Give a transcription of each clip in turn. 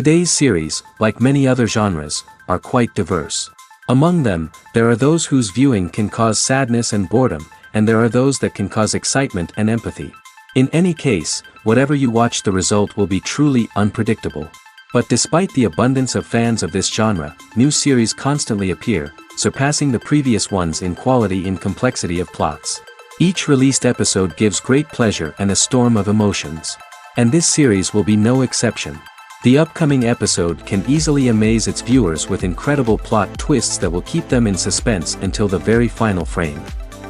Today's series, like many other genres, are quite diverse. Among them, there are those whose viewing can cause sadness and boredom, and there are those that can cause excitement and empathy. In any case, whatever you watch, the result will be truly unpredictable. But despite the abundance of fans of this genre, new series constantly appear, surpassing the previous ones in quality and complexity of plots. Each released episode gives great pleasure and a storm of emotions. And this series will be no exception. The upcoming episode can easily amaze its viewers with incredible plot twists that will keep them in suspense until the very final frame.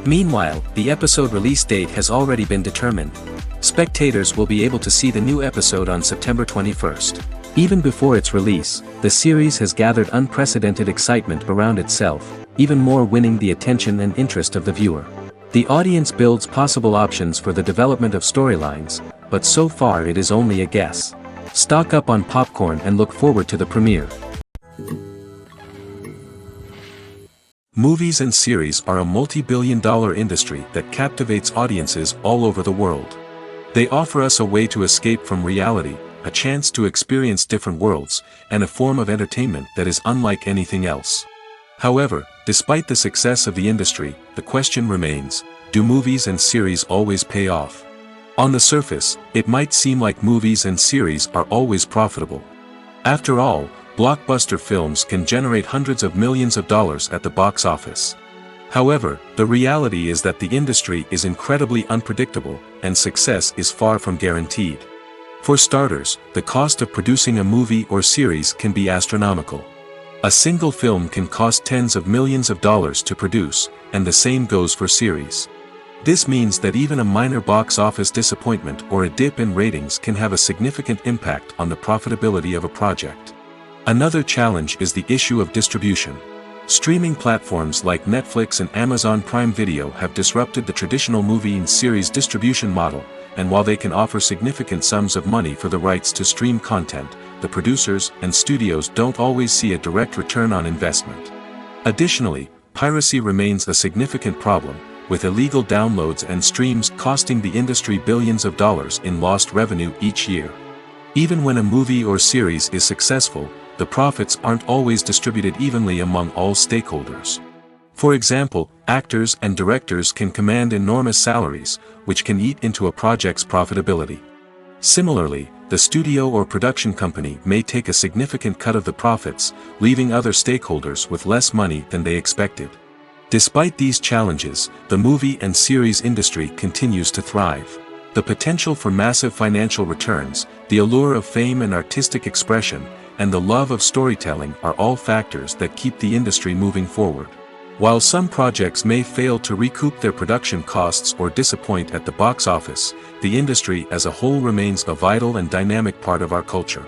Meanwhile, the episode release date has already been determined. Spectators will be able to see the new episode on September 21st. Even before its release, the series has gathered unprecedented excitement around itself, even more winning the attention and interest of the viewer. The audience builds possible options for the development of storylines, but so far it is only a guess. Stock up on popcorn and look forward to the premiere. Movies and series are a multi-billion-dollar industry that captivates audiences all over the world. They offer us a way to escape from reality, a chance to experience different worlds, and a form of entertainment that is unlike anything else. However, despite the success of the industry, the question remains, do movies and series always pay off? On the surface, it might seem like movies and series are always profitable. After all, blockbuster films can generate hundreds of millions of dollars at the box office. However, the reality is that the industry is incredibly unpredictable, and success is far from guaranteed. For starters, the cost of producing a movie or series can be astronomical. A single film can cost tens of millions of dollars to produce, and the same goes for series. This means that even a minor box office disappointment or a dip in ratings can have a significant impact on the profitability of a project. Another challenge is the issue of distribution. Streaming platforms like Netflix and Amazon Prime Video have disrupted the traditional movie and series distribution model, and while they can offer significant sums of money for the rights to stream content, the producers and studios don't always see a direct return on investment. Additionally, piracy remains a significant problem, with illegal downloads and streams costing the industry billions of dollars in lost revenue each year. Even when a movie or series is successful, the profits aren't always distributed evenly among all stakeholders. For example, actors and directors can command enormous salaries, which can eat into a project's profitability. Similarly, the studio or production company may take a significant cut of the profits, leaving other stakeholders with less money than they expected. Despite these challenges, the movie and series industry continues to thrive. The potential for massive financial returns, the allure of fame and artistic expression, and the love of storytelling are all factors that keep the industry moving forward. While some projects may fail to recoup their production costs or disappoint at the box office, the industry as a whole remains a vital and dynamic part of our culture.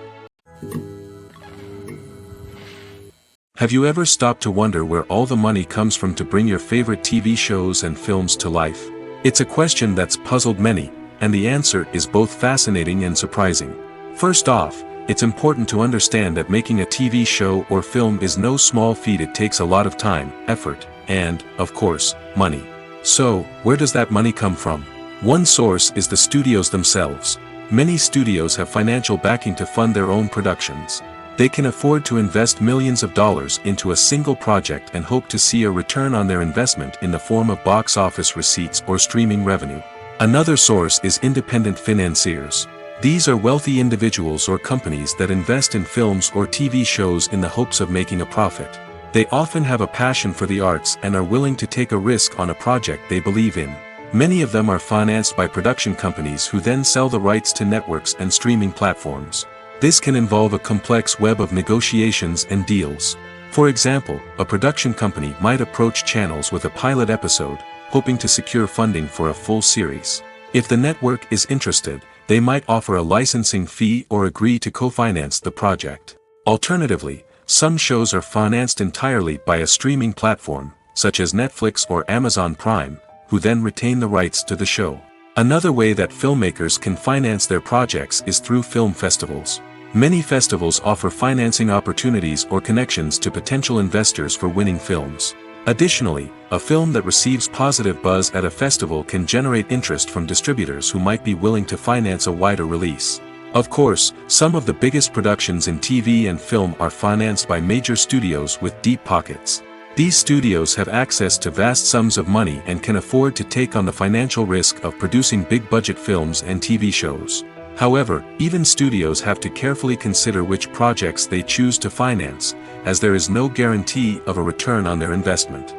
Have you ever stopped to wonder where all the money comes from to bring your favorite TV shows and films to life? It's a question that's puzzled many, and the answer is both fascinating and surprising. First off, it's important to understand that making a TV show or film is no small feat. It takes a lot of time, effort, and, of course, money. So, where does that money come from? One source is the studios themselves. Many studios have financial backing to fund their own productions. They can afford to invest millions of dollars into a single project and hope to see a return on their investment in the form of box office receipts or streaming revenue. Another source is independent financiers. These are wealthy individuals or companies that invest in films or TV shows in the hopes of making a profit. They often have a passion for the arts and are willing to take a risk on a project they believe in. Many of them are financed by production companies who then sell the rights to networks and streaming platforms. This can involve a complex web of negotiations and deals. For example, a production company might approach channels with a pilot episode, hoping to secure funding for a full series. If the network is interested, they might offer a licensing fee or agree to co-finance the project. Alternatively, some shows are financed entirely by a streaming platform, such as Netflix or Amazon Prime, who then retain the rights to the show. Another way that filmmakers can finance their projects is through film festivals. Many festivals offer financing opportunities or connections to potential investors for winning films. Additionally, a film that receives positive buzz at a festival can generate interest from distributors who might be willing to finance a wider release. Of course, some of the biggest productions in TV and film are financed by major studios with deep pockets. These studios have access to vast sums of money and can afford to take on the financial risk of producing big-budget films and TV shows. However, even studios have to carefully consider which projects they choose to finance, as there is no guarantee of a return on their investment.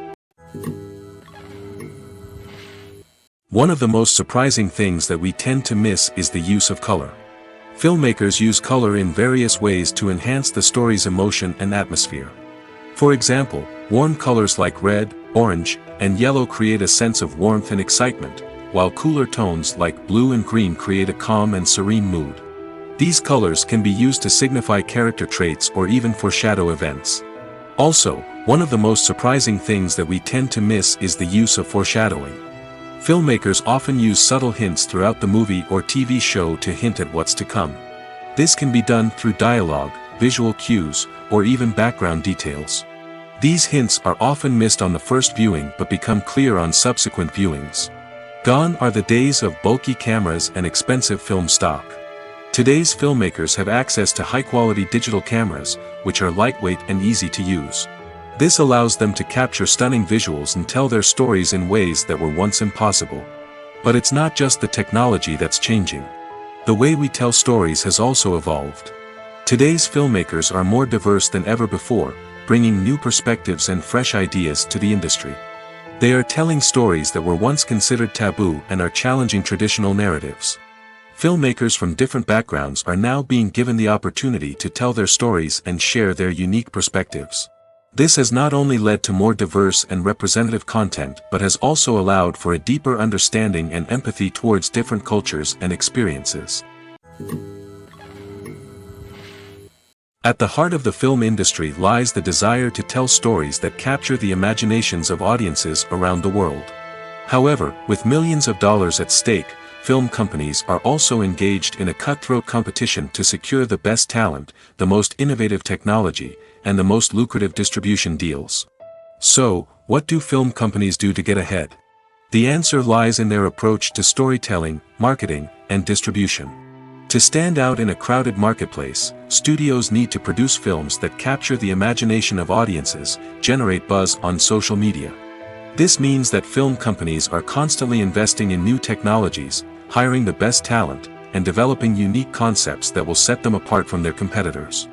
One of the most surprising things that we tend to miss is the use of color. Filmmakers use color in various ways to enhance the story's emotion and atmosphere. For example, warm colors like red, orange, and yellow create a sense of warmth and excitement, while cooler tones like blue and green create a calm and serene mood. These colors can be used to signify character traits or even foreshadow events. Also, one of the most surprising things that we tend to miss is the use of foreshadowing. Filmmakers often use subtle hints throughout the movie or TV show to hint at what's to come. This can be done through dialogue, visual cues, or even background details. These hints are often missed on the first viewing but become clear on subsequent viewings. Gone are the days of bulky cameras and expensive film stock. Today's filmmakers have access to high-quality digital cameras, which are lightweight and easy to use. This allows them to capture stunning visuals and tell their stories in ways that were once impossible. But it's not just the technology that's changing. The way we tell stories has also evolved. Today's filmmakers are more diverse than ever before, bringing new perspectives and fresh ideas to the industry. They are telling stories that were once considered taboo and are challenging traditional narratives. Filmmakers from different backgrounds are now being given the opportunity to tell their stories and share their unique perspectives. This has not only led to more diverse and representative content but has also allowed for a deeper understanding and empathy towards different cultures and experiences. At the heart of the film industry lies the desire to tell stories that capture the imaginations of audiences around the world. However, with millions of dollars at stake, film companies are also engaged in a cutthroat competition to secure the best talent, the most innovative technology, and the most lucrative distribution deals. So, what do film companies do to get ahead? The answer lies in their approach to storytelling, marketing, and distribution. To stand out in a crowded marketplace, studios need to produce films that capture the imagination of audiences, generate buzz on social media. This means that film companies are constantly investing in new technologies, hiring the best talent, and developing unique concepts that will set them apart from their competitors.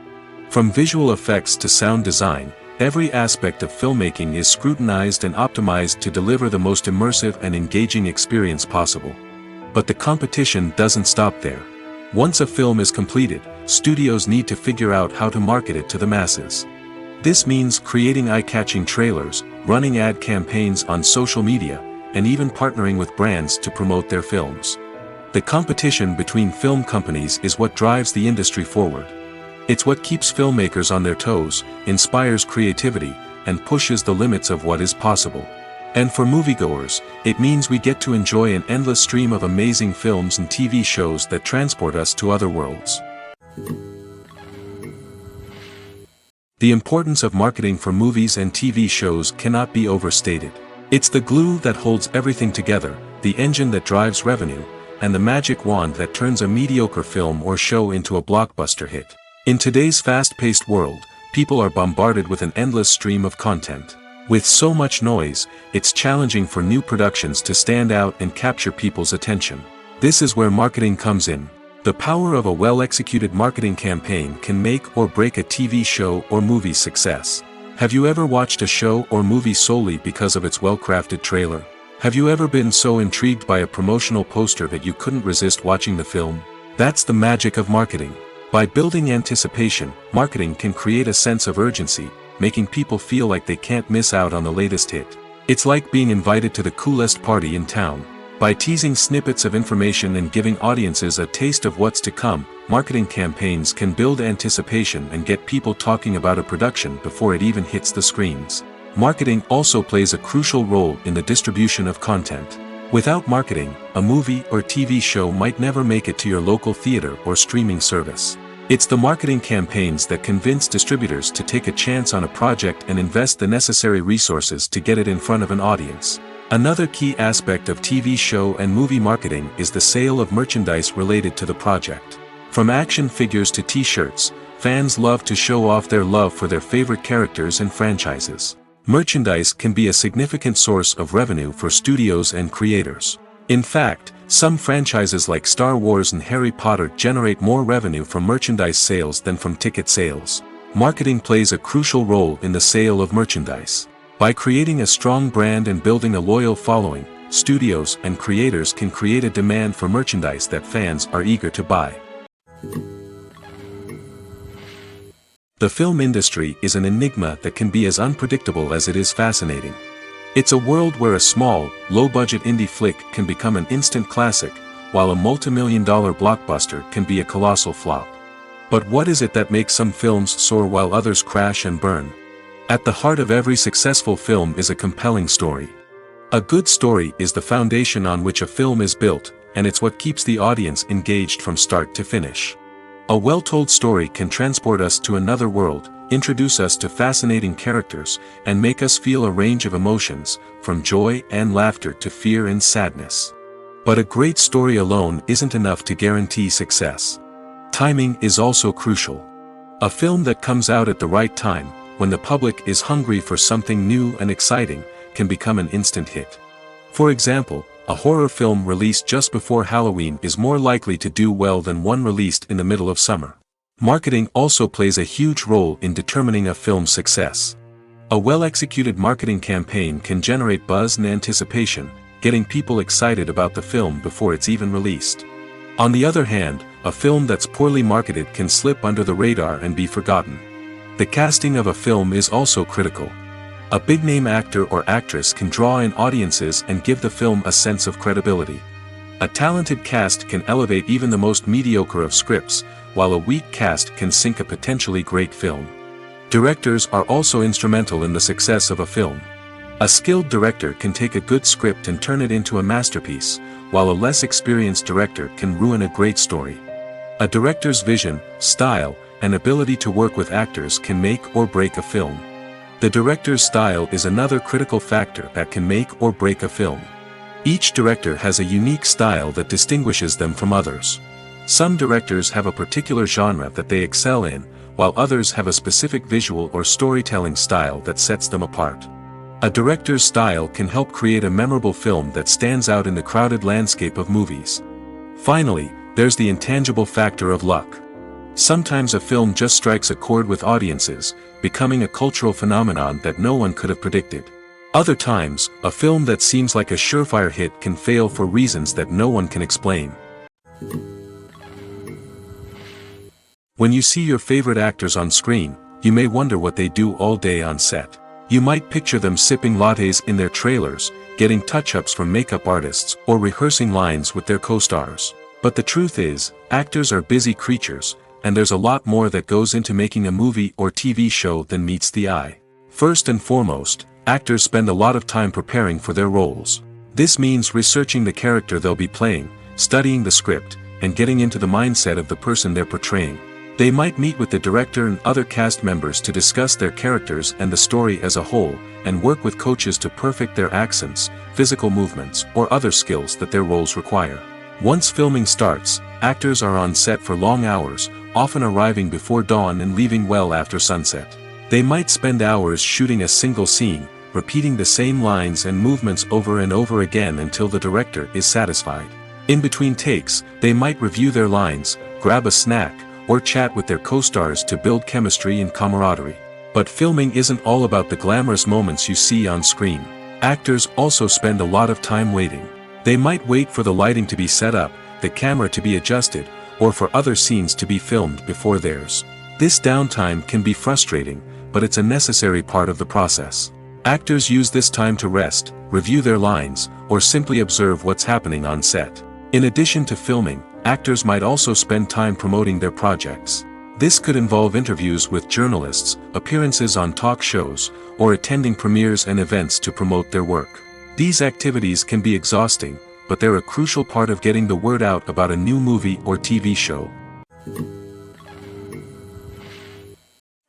From visual effects to sound design, every aspect of filmmaking is scrutinized and optimized to deliver the most immersive and engaging experience possible. But the competition doesn't stop there. Once a film is completed, studios need to figure out how to market it to the masses. This means creating eye-catching trailers, running ad campaigns on social media, and even partnering with brands to promote their films. The competition between film companies is what drives the industry forward. It's what keeps filmmakers on their toes, inspires creativity, and pushes the limits of what is possible. And for moviegoers, it means we get to enjoy an endless stream of amazing films and TV shows that transport us to other worlds. The importance of marketing for movies and TV shows cannot be overstated. It's the glue that holds everything together, the engine that drives revenue, and the magic wand that turns a mediocre film or show into a blockbuster hit. In today's fast-paced world, people are bombarded with an endless stream of content. With so much noise, it's challenging for new productions to stand out and capture people's attention. This is where marketing comes in. The power of a well-executed marketing campaign can make or break a TV show or movie's success. Have you ever watched a show or movie solely because of its well-crafted trailer? Have you ever been so intrigued by a promotional poster that you couldn't resist watching the film? That's the magic of marketing. By building anticipation, marketing can create a sense of urgency, making people feel like they can't miss out on the latest hit. It's like being invited to the coolest party in town. By teasing snippets of information and giving audiences a taste of what's to come, marketing campaigns can build anticipation and get people talking about a production before it even hits the screens. Marketing also plays a crucial role in the distribution of content. Without marketing, a movie or TV show might never make it to your local theater or streaming service. It's the marketing campaigns that convince distributors to take a chance on a project and invest the necessary resources to get it in front of an audience. Another key aspect of TV show and movie marketing is the sale of merchandise related to the project. From action figures to t-shirts, fans love to show off their love for their favorite characters and franchises. Merchandise can be a significant source of revenue for studios and creators. In fact, some franchises like Star Wars and Harry Potter generate more revenue from merchandise sales than from ticket sales. Marketing plays a crucial role in the sale of merchandise. By creating a strong brand and building a loyal following, studios and creators can create a demand for merchandise that fans are eager to buy. The film industry is an enigma that can be as unpredictable as it is fascinating. It's a world where a small, low-budget indie flick can become an instant classic, while a multi-million-dollar blockbuster can be a colossal flop. But what is it that makes some films soar while others crash and burn? At the heart of every successful film is a compelling story. A good story is the foundation on which a film is built, and it's what keeps the audience engaged from start to finish. A well-told story can transport us to another world, introduce us to fascinating characters, and make us feel a range of emotions, from joy and laughter to fear and sadness. But a great story alone isn't enough to guarantee success. Timing is also crucial. A film that comes out at the right time, when the public is hungry for something new and exciting, can become an instant hit. For example, a horror film released just before Halloween is more likely to do well than one released in the middle of summer. Marketing also plays a huge role in determining a film's success. A well-executed marketing campaign can generate buzz and anticipation, getting people excited about the film before it's even released. On the other hand, a film that's poorly marketed can slip under the radar and be forgotten. The casting of a film is also critical. A big-name actor or actress can draw in audiences and give the film a sense of credibility. A talented cast can elevate even the most mediocre of scripts, while a weak cast can sink a potentially great film. Directors are also instrumental in the success of a film. A skilled director can take a good script and turn it into a masterpiece, while a less experienced director can ruin a great story. A director's vision, style, and ability to work with actors can make or break a film. The director's style is another critical factor that can make or break a film. Each director has a unique style that distinguishes them from others. Some directors have a particular genre that they excel in, while others have a specific visual or storytelling style that sets them apart. A director's style can help create a memorable film that stands out in the crowded landscape of movies. Finally, there's the intangible factor of luck. Sometimes a film just strikes a chord with audiences, becoming a cultural phenomenon that no one could have predicted. Other times, a film that seems like a surefire hit can fail for reasons that no one can explain. When you see your favorite actors on screen, you may wonder what they do all day on set. You might picture them sipping lattes in their trailers, getting touch-ups from makeup artists, or rehearsing lines with their co-stars. But the truth is, actors are busy creatures, and there's a lot more that goes into making a movie or TV show than meets the eye. First and foremost, actors spend a lot of time preparing for their roles. This means researching the character they'll be playing, studying the script, and getting into the mindset of the person they're portraying. They might meet with the director and other cast members to discuss their characters and the story as a whole, and work with coaches to perfect their accents, physical movements, or other skills that their roles require. Once filming starts, actors are on set for long hours, often arriving before dawn and leaving well after sunset. They might spend hours shooting a single scene, repeating the same lines and movements over and over again until the director is satisfied. In between takes, they might review their lines, grab a snack, or chat with their co-stars to build chemistry and camaraderie. But filming isn't all about the glamorous moments you see on screen. Actors also spend a lot of time waiting. They might wait for the lighting to be set up, the camera to be adjusted, or for other scenes to be filmed before theirs. This downtime can be frustrating, but it's a necessary part of the process. Actors use this time to rest, review their lines, or simply observe what's happening on set. In addition to filming, actors might also spend time promoting their projects. This could involve interviews with journalists, appearances on talk shows, or attending premieres and events to promote their work. These activities can be exhausting, but they're a crucial part of getting the word out about a new movie or TV show.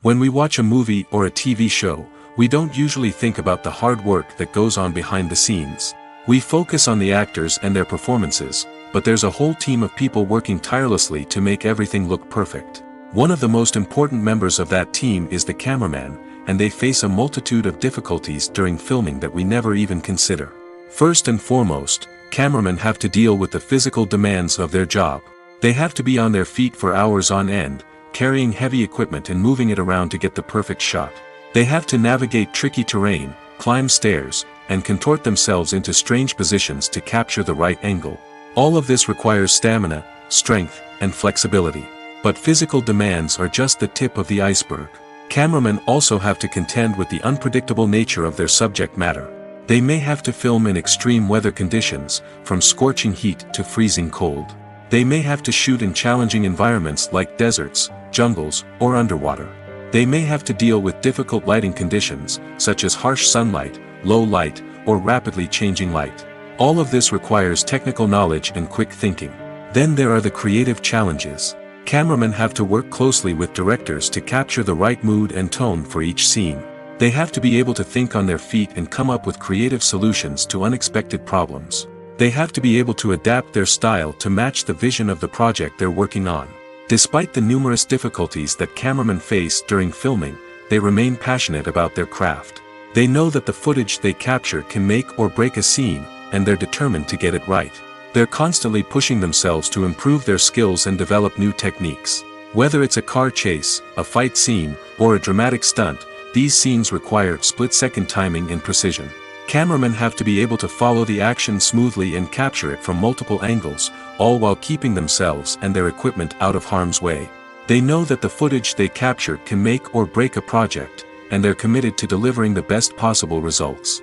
When we watch a movie or a TV show, we don't usually think about the hard work that goes on behind the scenes. We focus on the actors and their performances, but there's a whole team of people working tirelessly to make everything look perfect. One of the most important members of that team is the cameraman, and they face a multitude of difficulties during filming that we never even consider. First and foremost, cameramen have to deal with the physical demands of their job. They have to be on their feet for hours on end, carrying heavy equipment and moving it around to get the perfect shot. They have to navigate tricky terrain, climb stairs, and contort themselves into strange positions to capture the right angle. All of this requires stamina, strength, and flexibility. But physical demands are just the tip of the iceberg. Cameramen also have to contend with the unpredictable nature of their subject matter. They may have to film in extreme weather conditions, from scorching heat to freezing cold. They may have to shoot in challenging environments like deserts, jungles, or underwater. They may have to deal with difficult lighting conditions, such as harsh sunlight, low light, or rapidly changing light. All of this requires technical knowledge and quick thinking. Then there are the creative challenges. Cameramen have to work closely with directors to capture the right mood and tone for each scene. They have to be able to think on their feet and come up with creative solutions to unexpected problems. They have to be able to adapt their style to match the vision of the project they're working on. Despite the numerous difficulties that cameramen face during filming, they remain passionate about their craft. They know that the footage they capture can make or break a scene, and they're determined to get it right. They're constantly pushing themselves to improve their skills and develop new techniques. Whether it's a car chase, a fight scene, or a dramatic stunt, these scenes require split-second timing and precision. Cameramen have to be able to follow the action smoothly and capture it from multiple angles, all while keeping themselves and their equipment out of harm's way. They know that the footage they capture can make or break a project, and they're committed to delivering the best possible results.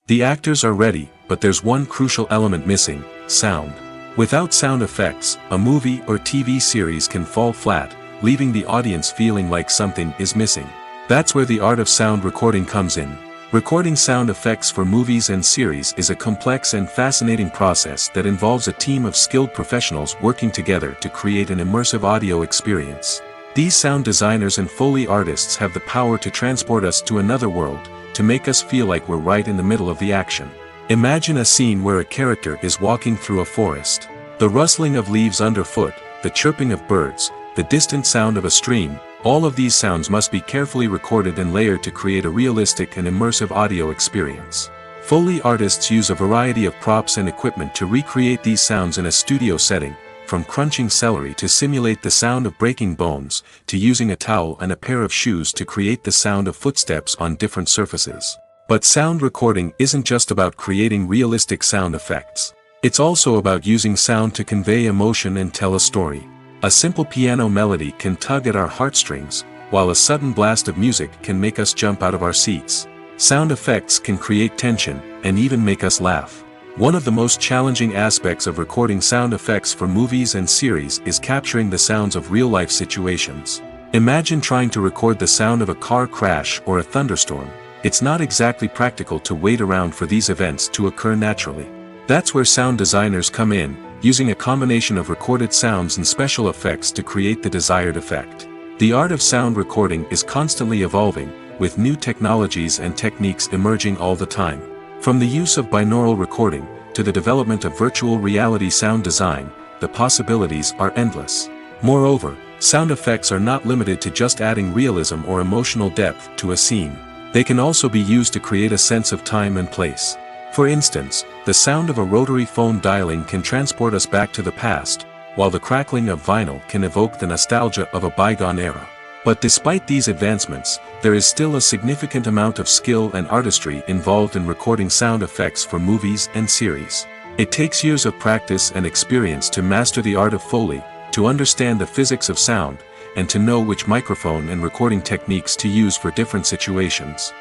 The actors are ready, but there's one crucial element missing: sound. Without sound effects, a movie or TV series can fall flat, leaving the audience feeling like something is missing. That's where the art of sound recording comes in. Recording sound effects for movies and series is a complex and fascinating process that involves a team of skilled professionals working together to create an immersive audio experience. These sound designers and Foley artists have the power to transport us to another world, to make us feel like we're right in the middle of the action. Imagine a scene where a character is walking through a forest. The rustling of leaves underfoot, the chirping of birds, the distant sound of a stream, all of these sounds must be carefully recorded and layered to create a realistic and immersive audio experience. Foley artists use a variety of props and equipment to recreate these sounds in a studio setting, from crunching celery to simulate the sound of breaking bones, to using a towel and a pair of shoes to create the sound of footsteps on different surfaces. But sound recording isn't just about creating realistic sound effects. It's also about using sound to convey emotion and tell a story. A simple piano melody can tug at our heartstrings, while a sudden blast of music can make us jump out of our seats. Sound effects can create tension, and even make us laugh. One of the most challenging aspects of recording sound effects for movies and series is capturing the sounds of real-life situations. Imagine trying to record the sound of a car crash or a thunderstorm. It's not exactly practical to wait around for these events to occur naturally. That's where sound designers come in, using a combination of recorded sounds and special effects to create the desired effect. The art of sound recording is constantly evolving, with new technologies and techniques emerging all the time. From the use of binaural recording, to the development of virtual reality sound design, the possibilities are endless. Moreover, sound effects are not limited to just adding realism or emotional depth to a scene. They can also be used to create a sense of time and place. For instance, the sound of a rotary phone dialing can transport us back to the past, while the crackling of vinyl can evoke the nostalgia of a bygone era. But despite these advancements, there is still a significant amount of skill and artistry involved in recording sound effects for movies and series. It takes years of practice and experience to master the art of Foley, to understand the physics of sound, and to know which microphone and recording techniques to use for different situations.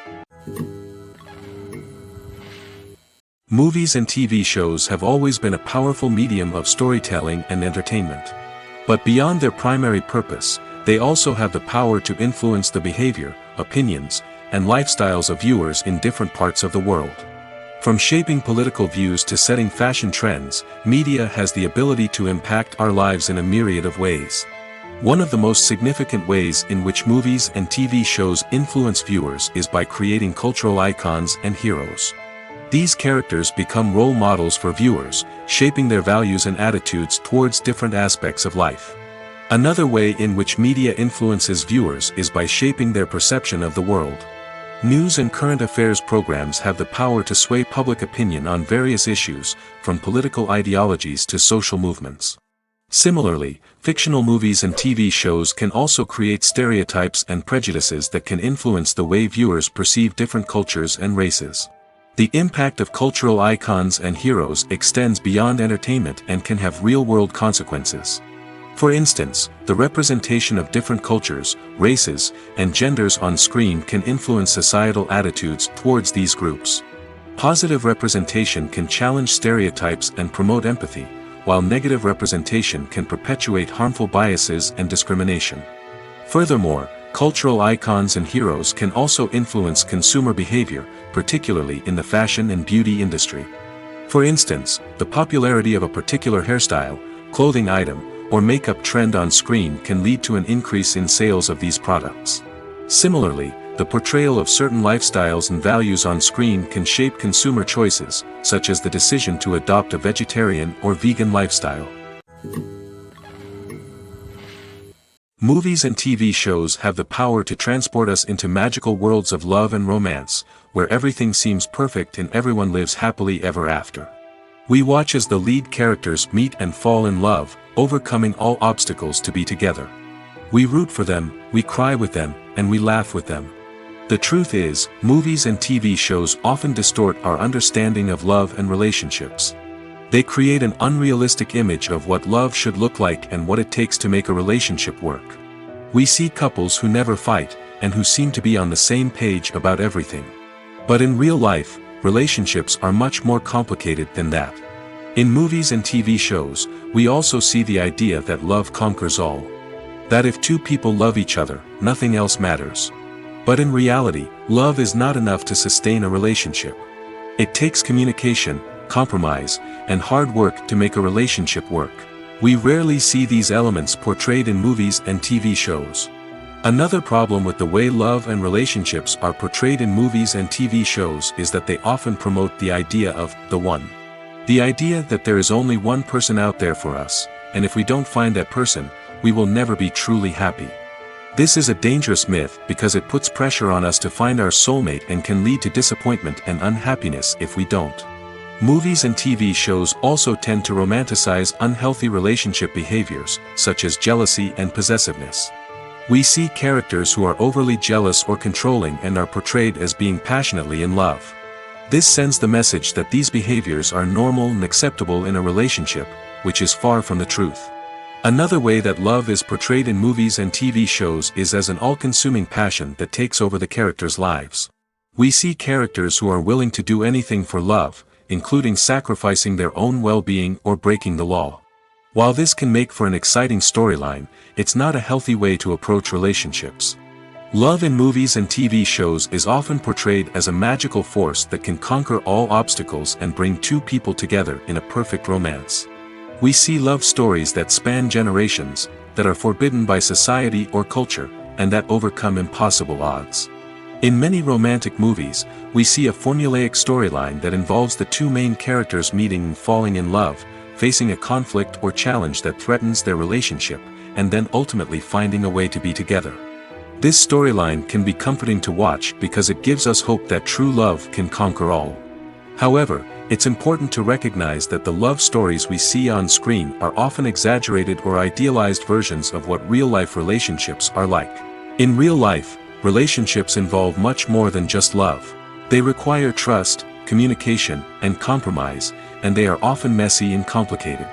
Movies and TV shows have always been a powerful medium of storytelling and entertainment. But beyond their primary purpose, they also have the power to influence the behavior, opinions, and lifestyles of viewers in different parts of the world. From shaping political views to setting fashion trends, media has the ability to impact our lives in a myriad of ways. One of the most significant ways in which movies and TV shows influence viewers is by creating cultural icons and heroes. These characters become role models for viewers, shaping their values and attitudes towards different aspects of life. Another way in which media influences viewers is by shaping their perception of the world. News and current affairs programs have the power to sway public opinion on various issues, from political ideologies to social movements. Similarly, fictional movies and TV shows can also create stereotypes and prejudices that can influence the way viewers perceive different cultures and races. The impact of cultural icons and heroes extends beyond entertainment and can have real-world consequences. For instance, the representation of different cultures, races, and genders on screen can influence societal attitudes towards these groups. Positive representation can challenge stereotypes and promote empathy, while negative representation can perpetuate harmful biases and discrimination. Furthermore, cultural icons and heroes can also influence consumer behavior, particularly in the fashion and beauty industry. For instance, the popularity of a particular hairstyle, clothing item, or makeup trend on screen can lead to an increase in sales of these products. Similarly, the portrayal of certain lifestyles and values on screen can shape consumer choices, such as the decision to adopt a vegetarian or vegan lifestyle. Movies and TV shows have the power to transport us into magical worlds of love and romance, where everything seems perfect and everyone lives happily ever after. We watch as the lead characters meet and fall in love, overcoming all obstacles to be together. We root for them, we cry with them, and we laugh with them. The truth is, movies and TV shows often distort our understanding of love and relationships. They create an unrealistic image of what love should look like and what it takes to make a relationship work. We see couples who never fight, and who seem to be on the same page about everything. But in real life, relationships are much more complicated than that. In movies and TV shows, we also see the idea that love conquers all. That if two people love each other, nothing else matters. But in reality, love is not enough to sustain a relationship. It takes communication, compromise, and hard work to make a relationship work. We rarely see these elements portrayed in movies and TV shows. Another problem with the way love and relationships are portrayed in movies and TV shows is that they often promote the idea of the one. The idea that there is only one person out there for us, and if we don't find that person, we will never be truly happy. This is a dangerous myth because it puts pressure on us to find our soulmate and can lead to disappointment and unhappiness if we don't. Movies and TV shows also tend to romanticize unhealthy relationship behaviors, such as jealousy and possessiveness. We see characters who are overly jealous or controlling and are portrayed as being passionately in love. This sends the message that these behaviors are normal and acceptable in a relationship, which is far from the truth. Another way that love is portrayed in movies and TV shows is as an all-consuming passion that takes over the characters' lives. We see characters who are willing to do anything for love, including sacrificing their own well-being or breaking the law. While this can make for an exciting storyline, it's not a healthy way to approach relationships. Love in movies and TV shows is often portrayed as a magical force that can conquer all obstacles and bring two people together in a perfect romance. We see love stories that span generations, that are forbidden by society or culture, and that overcome impossible odds. In many romantic movies, we see a formulaic storyline that involves the two main characters meeting and falling in love, facing a conflict or challenge that threatens their relationship, and then ultimately finding a way to be together. This storyline can be comforting to watch because it gives us hope that true love can conquer all. However, it's important to recognize that the love stories we see on screen are often exaggerated or idealized versions of what real-life relationships are like. In real life, relationships involve much more than just love. They require trust, communication, and compromise, and they are often messy and complicated.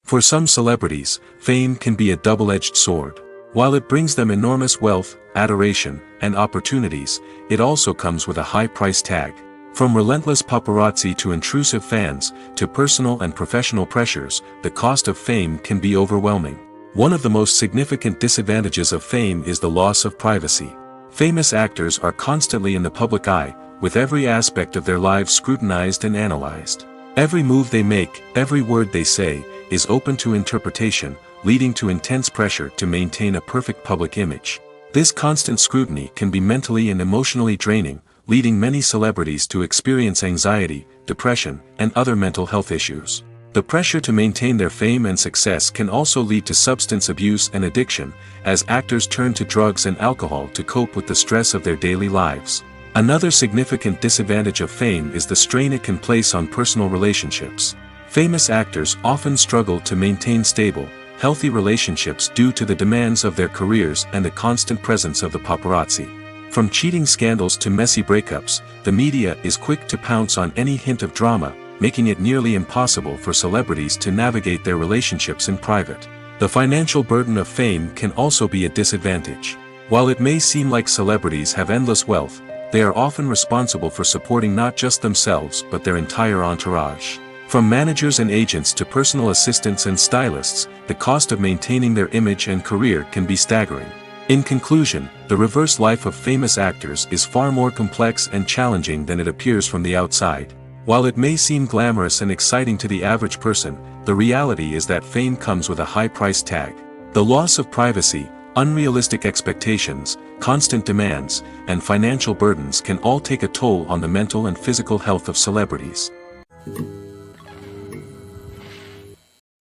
For some celebrities, fame can be a double-edged sword. While it brings them enormous wealth, adoration, and opportunities, it also comes with a high price tag. From relentless paparazzi to intrusive fans, to personal and professional pressures, the cost of fame can be overwhelming. One of the most significant disadvantages of fame is the loss of privacy. Famous actors are constantly in the public eye, with every aspect of their lives scrutinized and analyzed. Every move they make, every word they say, is open to interpretation, leading to intense pressure to maintain a perfect public image. This constant scrutiny can be mentally and emotionally draining, leading many celebrities to experience anxiety, depression, and other mental health issues. The pressure to maintain their fame and success can also lead to substance abuse and addiction, as actors turn to drugs and alcohol to cope with the stress of their daily lives. Another significant disadvantage of fame is the strain it can place on personal relationships. Famous actors often struggle to maintain stable, healthy relationships due to the demands of their careers and the constant presence of the paparazzi. From cheating scandals to messy breakups, the media is quick to pounce on any hint of drama, making it nearly impossible for celebrities to navigate their relationships in private. The financial burden of fame can also be a disadvantage. While it may seem like celebrities have endless wealth, they are often responsible for supporting not just themselves but their entire entourage. From managers and agents to personal assistants and stylists, the cost of maintaining their image and career can be staggering. In conclusion, the reverse life of famous actors is far more complex and challenging than it appears from the outside. While it may seem glamorous and exciting to the average person, the reality is that fame comes with a high price tag. The loss of privacy, unrealistic expectations, constant demands, and financial burdens can all take a toll on the mental and physical health of celebrities.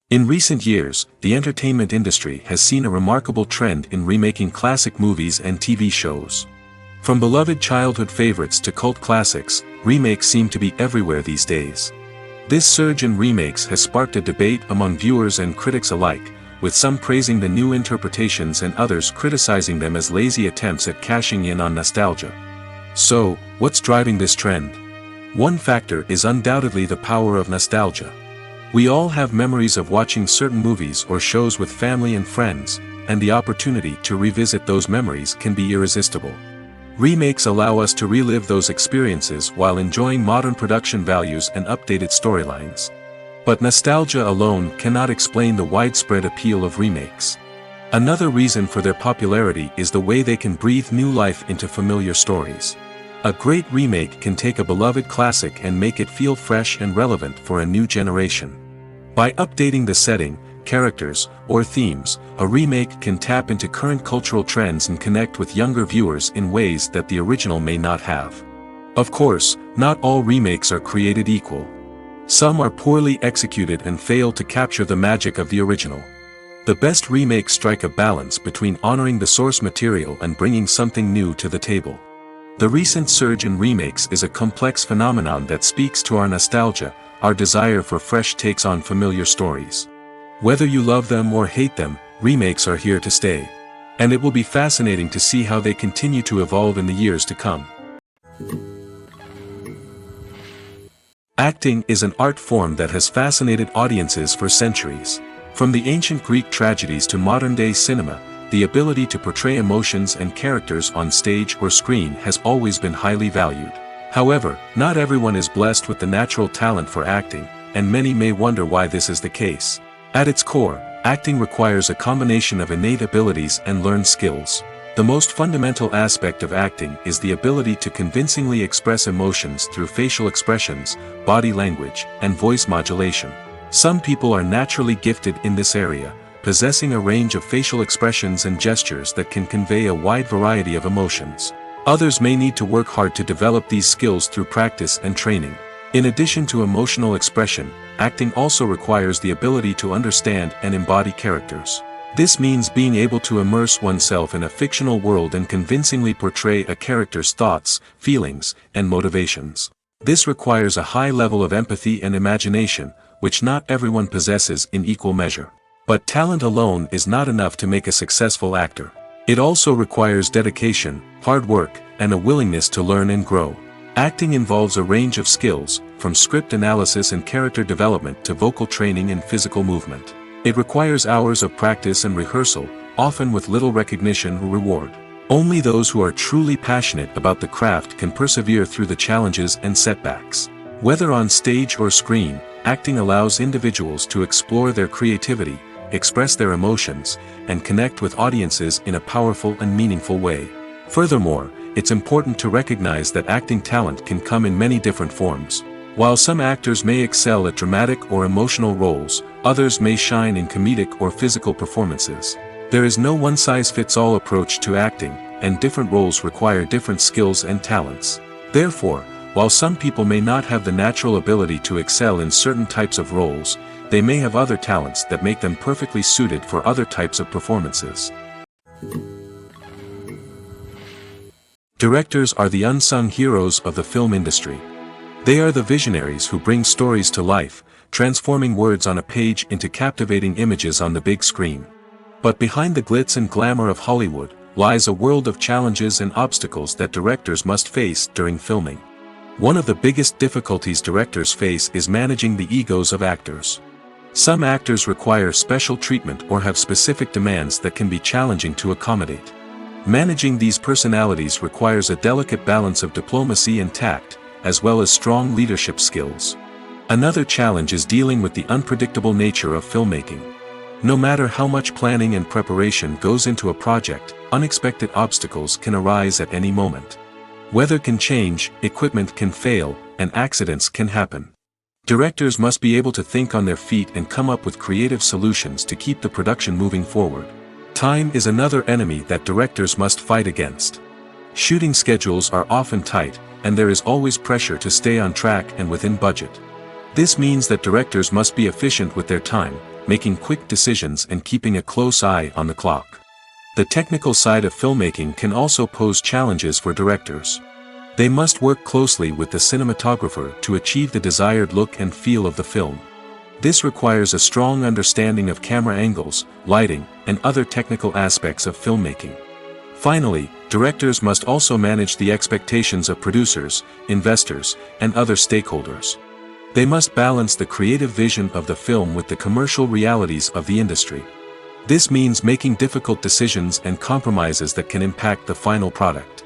In recent years, the entertainment industry has seen a remarkable trend in remaking classic movies and TV shows. From beloved childhood favorites to cult classics, remakes seem to be everywhere these days. This surge in remakes has sparked a debate among viewers and critics alike, with some praising the new interpretations and others criticizing them as lazy attempts at cashing in on nostalgia. So, what's driving this trend? One factor is undoubtedly the power of nostalgia. We all have memories of watching certain movies or shows with family and friends, and the opportunity to revisit those memories can be irresistible. Remakes allow us to relive those experiences while enjoying modern production values and updated storylines. But nostalgia alone cannot explain the widespread appeal of remakes. Another reason for their popularity is the way they can breathe new life into familiar stories. A great remake can take a beloved classic and make it feel fresh and relevant for a new generation. By updating the setting, characters, or themes, a remake can tap into current cultural trends and connect with younger viewers in ways that the original may not have. Of course, not all remakes are created equal. Some are poorly executed and fail to capture the magic of the original. The best remakes strike a balance between honoring the source material and bringing something new to the table. The recent surge in remakes is a complex phenomenon that speaks to our nostalgia, our desire for fresh takes on familiar stories. Whether you love them or hate them, remakes are here to stay. And it will be fascinating to see how they continue to evolve in the years to come. Acting is an art form that has fascinated audiences for centuries. From the ancient Greek tragedies to modern-day cinema, the ability to portray emotions and characters on stage or screen has always been highly valued. However, not everyone is blessed with the natural talent for acting, and many may wonder why this is the case. At its core, acting requires a combination of innate abilities and learned skills. The most fundamental aspect of acting is the ability to convincingly express emotions through facial expressions, body language, and voice modulation. Some people are naturally gifted in this area, possessing a range of facial expressions and gestures that can convey a wide variety of emotions. Others may need to work hard to develop these skills through practice and training. In addition to emotional expression, acting also requires the ability to understand and embody characters. This means being able to immerse oneself in a fictional world and convincingly portray a character's thoughts, feelings, and motivations. This requires a high level of empathy and imagination, which not everyone possesses in equal measure. But talent alone is not enough to make a successful actor. It also requires dedication, hard work, and a willingness to learn and grow. Acting involves a range of skills, from script analysis and character development to vocal training and physical movement. It requires hours of practice and rehearsal, often with little recognition or reward. Only those who are truly passionate about the craft can persevere through the challenges and setbacks. Whether on stage or screen, acting allows individuals to explore their creativity, express their emotions, and connect with audiences in a powerful and meaningful way. Furthermore, it's important to recognize that acting talent can come in many different forms. While some actors may excel at dramatic or emotional roles, others may shine in comedic or physical performances. There is no one-size-fits-all approach to acting, and different roles require different skills and talents. Therefore, while some people may not have the natural ability to excel in certain types of roles, they may have other talents that make them perfectly suited for other types of performances. Directors are the unsung heroes of the film industry. They are the visionaries who bring stories to life, transforming words on a page into captivating images on the big screen. But behind the glitz and glamour of Hollywood lies a world of challenges and obstacles that directors must face during filming. One of the biggest difficulties directors face is managing the egos of actors. Some actors require special treatment or have specific demands that can be challenging to accommodate. Managing these personalities requires a delicate balance of diplomacy and tact, as well as strong leadership skills. Another challenge is dealing with the unpredictable nature of filmmaking. No matter how much planning and preparation goes into a project, unexpected obstacles can arise at any moment. Weather can change, equipment can fail, and accidents can happen. Directors must be able to think on their feet and come up with creative solutions to keep the production moving forward. Time is another enemy that directors must fight against. Shooting schedules are often tight, and there is always pressure to stay on track and within budget. This means that directors must be efficient with their time, making quick decisions and keeping a close eye on the clock. The technical side of filmmaking can also pose challenges for directors. They must work closely with the cinematographer to achieve the desired look and feel of the film. This requires a strong understanding of camera angles, lighting, and other technical aspects of filmmaking. Finally, directors must also manage the expectations of producers, investors, and other stakeholders. They must balance the creative vision of the film with the commercial realities of the industry. This means making difficult decisions and compromises that can impact the final product.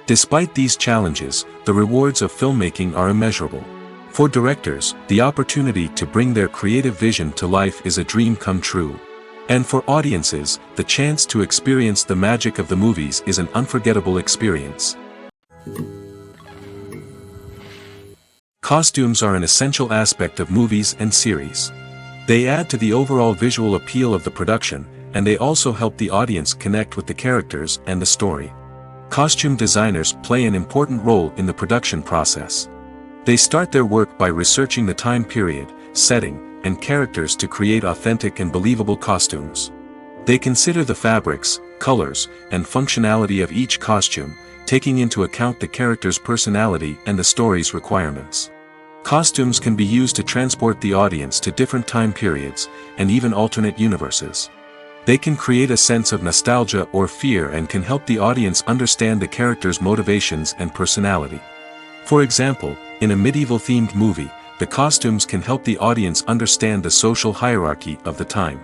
Despite these challenges, the rewards of filmmaking are immeasurable. For directors, the opportunity to bring their creative vision to life is a dream come true. And for audiences, the chance to experience the magic of the movies is an unforgettable experience. Costumes are an essential aspect of movies and series. They add to the overall visual appeal of the production, and they also help the audience connect with the characters and the story. Costume designers play an important role in the production process. They start their work by researching the time period, setting, and characters to create authentic and believable costumes. They consider the fabrics, colors, and functionality of each costume, taking into account the character's personality and the story's requirements. Costumes can be used to transport the audience to different time periods, and even alternate universes. They can create a sense of nostalgia or fear and can help the audience understand the character's motivations and personality. For example, in a medieval-themed movie, the costumes can help the audience understand the social hierarchy of the time.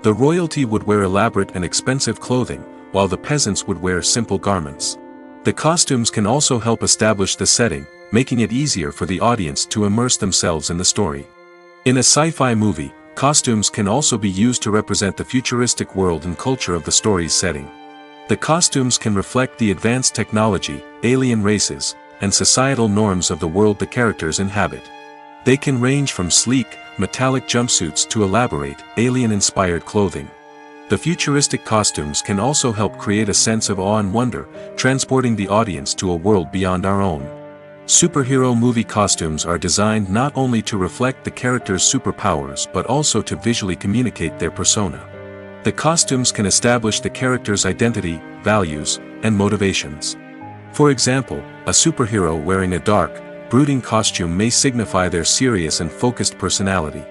The royalty would wear elaborate and expensive clothing, while the peasants would wear simple garments. The costumes can also help establish the setting, making it easier for the audience to immerse themselves in the story. In a sci-fi movie, costumes can also be used to represent the futuristic world and culture of the story's setting. The costumes can reflect the advanced technology, alien races, and societal norms of the world the characters inhabit. They can range from sleek, metallic jumpsuits to elaborate, alien-inspired clothing. The futuristic costumes can also help create a sense of awe and wonder, transporting the audience to a world beyond our own. Superhero movie costumes are designed not only to reflect the character's superpowers but also to visually communicate their persona. The costumes can establish the character's identity, values, and motivations. For example, a superhero wearing a dark, brooding costume may signify their serious and focused personality.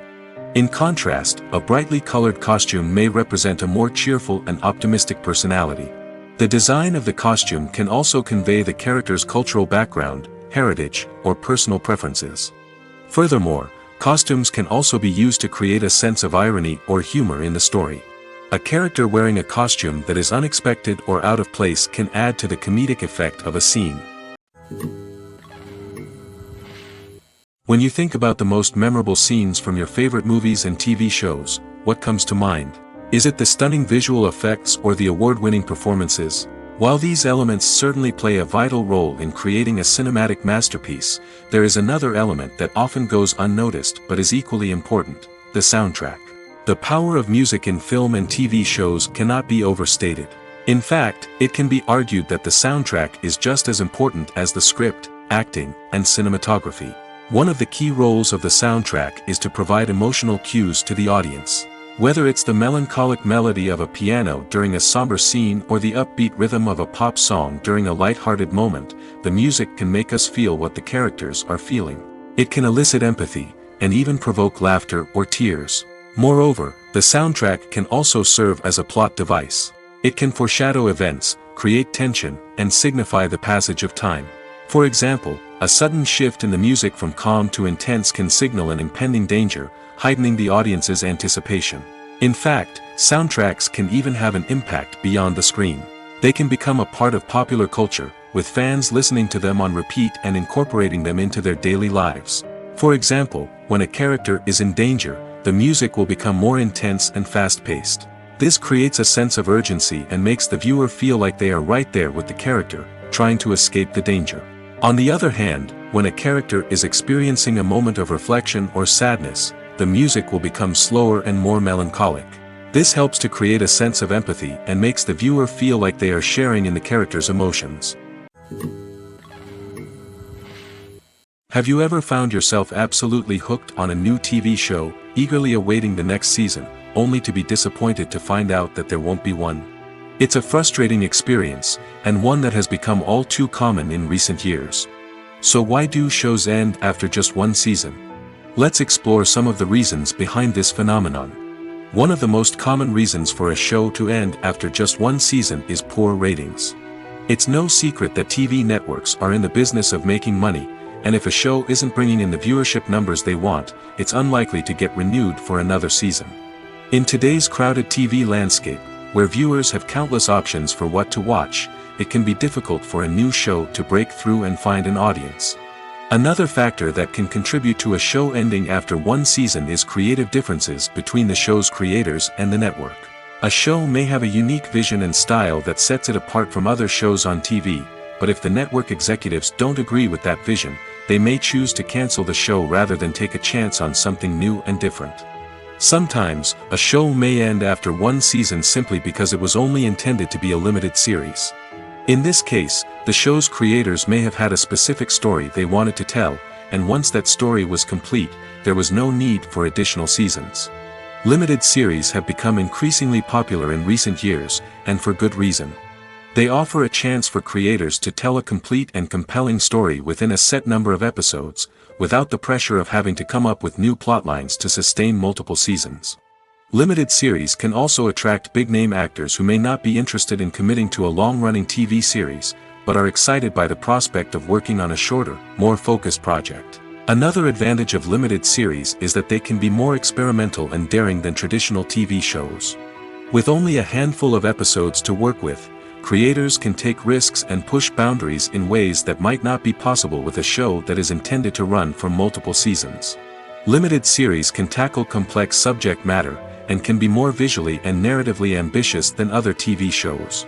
In contrast, a brightly colored costume may represent a more cheerful and optimistic personality. The design of the costume can also convey the character's cultural background, heritage, or personal preferences. Furthermore, costumes can also be used to create a sense of irony or humor in the story. A character wearing a costume that is unexpected or out of place can add to the comedic effect of a scene. When you think about the most memorable scenes from your favorite movies and TV shows, what comes to mind? Is it the stunning visual effects or the award-winning performances? While these elements certainly play a vital role in creating a cinematic masterpiece, there is another element that often goes unnoticed but is equally important: the soundtrack. The power of music in film and TV shows cannot be overstated. In fact, it can be argued that the soundtrack is just as important as the script, acting, and cinematography. One of the key roles of the soundtrack is to provide emotional cues to the audience. Whether it's the melancholic melody of a piano during a somber scene or the upbeat rhythm of a pop song during a light-hearted moment, the music can make us feel what the characters are feeling. It can elicit empathy, and even provoke laughter or tears. Moreover, the soundtrack can also serve as a plot device. It can foreshadow events, create tension, and signify the passage of time. For example, a sudden shift in the music from calm to intense can signal an impending danger, heightening the audience's anticipation. In fact, soundtracks can even have an impact beyond the screen. They can become a part of popular culture, with fans listening to them on repeat and incorporating them into their daily lives. For example, when a character is in danger, the music will become more intense and fast-paced. This creates a sense of urgency and makes the viewer feel like they are right there with the character, trying to escape the danger. On the other hand, when a character is experiencing a moment of reflection or sadness, the music will become slower and more melancholic. This helps to create a sense of empathy and makes the viewer feel like they are sharing in the character's emotions. Have you ever found yourself absolutely hooked on a new TV show, eagerly awaiting the next season, only to be disappointed to find out that there won't be one? It's a frustrating experience, and one that has become all too common in recent years. So why do shows end after just one season? Let's explore some of the reasons behind this phenomenon. One of the most common reasons for a show to end after just one season is poor ratings. It's no secret that TV networks are in the business of making money, and if a show isn't bringing in the viewership numbers they want, it's unlikely to get renewed for another season. In today's crowded TV landscape, where viewers have countless options for what to watch, it can be difficult for a new show to break through and find an audience. Another factor that can contribute to a show ending after one season is creative differences between the show's creators and the network. A show may have a unique vision and style that sets it apart from other shows on TV, but if the network executives don't agree with that vision, they may choose to cancel the show rather than take a chance on something new and different. Sometimes, a show may end after one season simply because it was only intended to be a limited series. In this case, the show's creators may have had a specific story they wanted to tell, and once that story was complete, there was no need for additional seasons. Limited series have become increasingly popular in recent years, and for good reason. They offer a chance for creators to tell a complete and compelling story within a set number of episodes, without the pressure of having to come up with new plotlines to sustain multiple seasons. Limited series can also attract big-name actors who may not be interested in committing to a long-running TV series, but are excited by the prospect of working on a shorter, more focused project. Another advantage of limited series is that they can be more experimental and daring than traditional TV shows. With only a handful of episodes to work with, creators can take risks and push boundaries in ways that might not be possible with a show that is intended to run for multiple seasons. Limited series can tackle complex subject matter, and can be more visually and narratively ambitious than other TV shows.